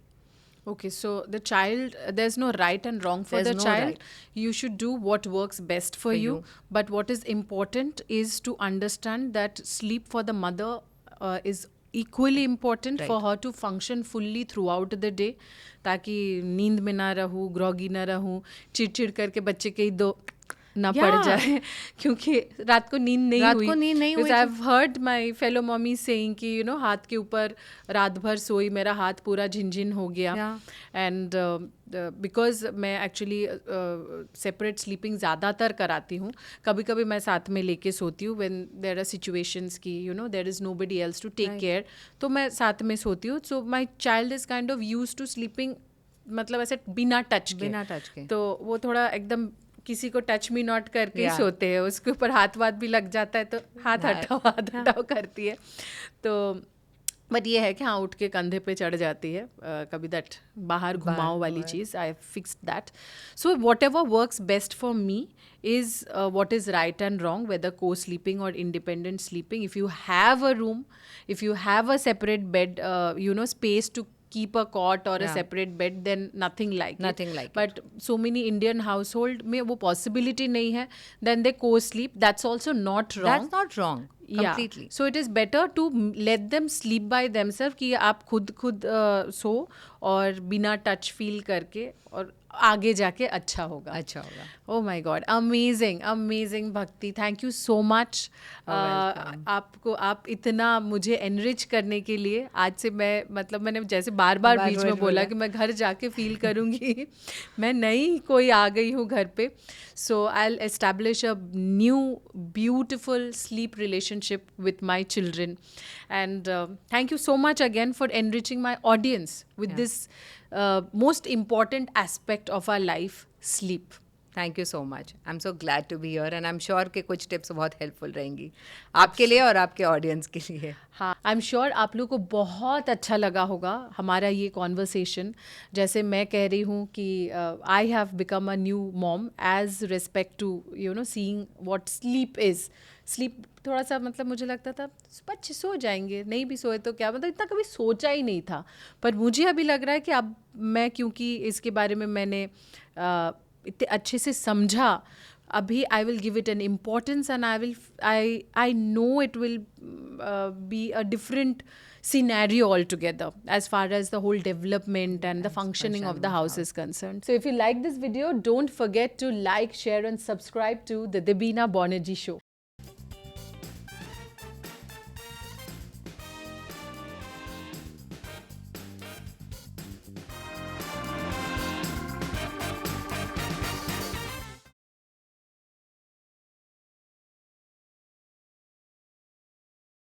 Okay, so the child, there's no right and wrong for There's the no child. right. You should do what works best for you. But what is important is to understand that sleep for the mother is equally important for her to function fully throughout the day. ताकि नींद में ना रहूँ, groggy ना रहूँ, चिड़चिड़ करके बच्चे के ही दो ना पड़ जाए, क्योंकि रात को नींद नहीं हुई. I have heard my fellow mummy saying कि हाथ के ऊपर रात भर सोई, मेरा हाथ पूरा झिनझिन हो गया. एंड बिकॉज मैं एक्चुअली सेपरेट स्लीपिंग ज़्यादातर कराती हूँ. कभी कभी मैं साथ में लेके सोती हूँ व्हेन देयर आर सिचुएशंस की there is nobody else to take care, तो मैं साथ में सोती हूँ. So my child is kind of used to sleeping, मतलब ऐसे बिना टच के. तो वो थोड़ा एकदम किसी को टच मी नॉट करके ही सोते हैं, उसके ऊपर हाथ वाथ भी लग जाता है तो हाथ हटाओ करती है. तो बट ये है कि हाँ उठ के कंधे पे चढ़ जाती है कभी, दैट बाहर घुमाओ वाली चीज़. I fixed that. So whatever works best for me is what is right and wrong, whether co-sleeping or independent sleeping. If you have a room, if you have a separate bed, space to keep a cot or a Yeah. separate bed, then nothing like Nothing it. like it. But so many Indian household में वो possibility नहीं है, then they co-sleep. That's also not wrong. That's not wrong. Completely. So it is better to let them sleep by themselves कि आप खुद सो और बिना touch feel करके, और आगे जाके अच्छा होगा. अच्छा होगा. Oh my God, amazing भक्ति, thank you so much. आपको आप इतना मुझे enrich करने के लिए, आज से मैं मतलब मैंने जैसे बार बीच में बोला कि मैं घर जाके फील करूँगी मैं नई कोई आ गई हूँ घर पे. So I'll establish a new beautiful sleep relationship with my children. And thank you so much again for enriching my audience with this most important aspect of our life, sleep. Thank you so much. I am so glad to be here and I am sure कि कुछ tips बहुत helpful रहेंगी आपके लिए और आपके audience के लिए. हाँ, आई एम श्योर आप लोग को बहुत अच्छा लगा होगा हमारा ये कॉन्वर्सेशन. जैसे मैं कह रही हूँ कि I have become a new mom as respect to seeing what sleep is. Sleep थोड़ा सा मतलब मुझे लगता था बच्चे सो जाएंगे, नहीं भी सोए तो क्या, मतलब इतना कभी सोचा ही नहीं था. पर मुझे अभी लग रहा है कि अब मैं, क्योंकि इसके बारे में मैंने इतने अच्छे से समझा, अभी I will give it N importance and I know it will be a different scenario altogether as far as the whole development and the functioning of the house is concerned. So if you like this video, don't forget to like, share and subscribe to the Debina Banerjee Show.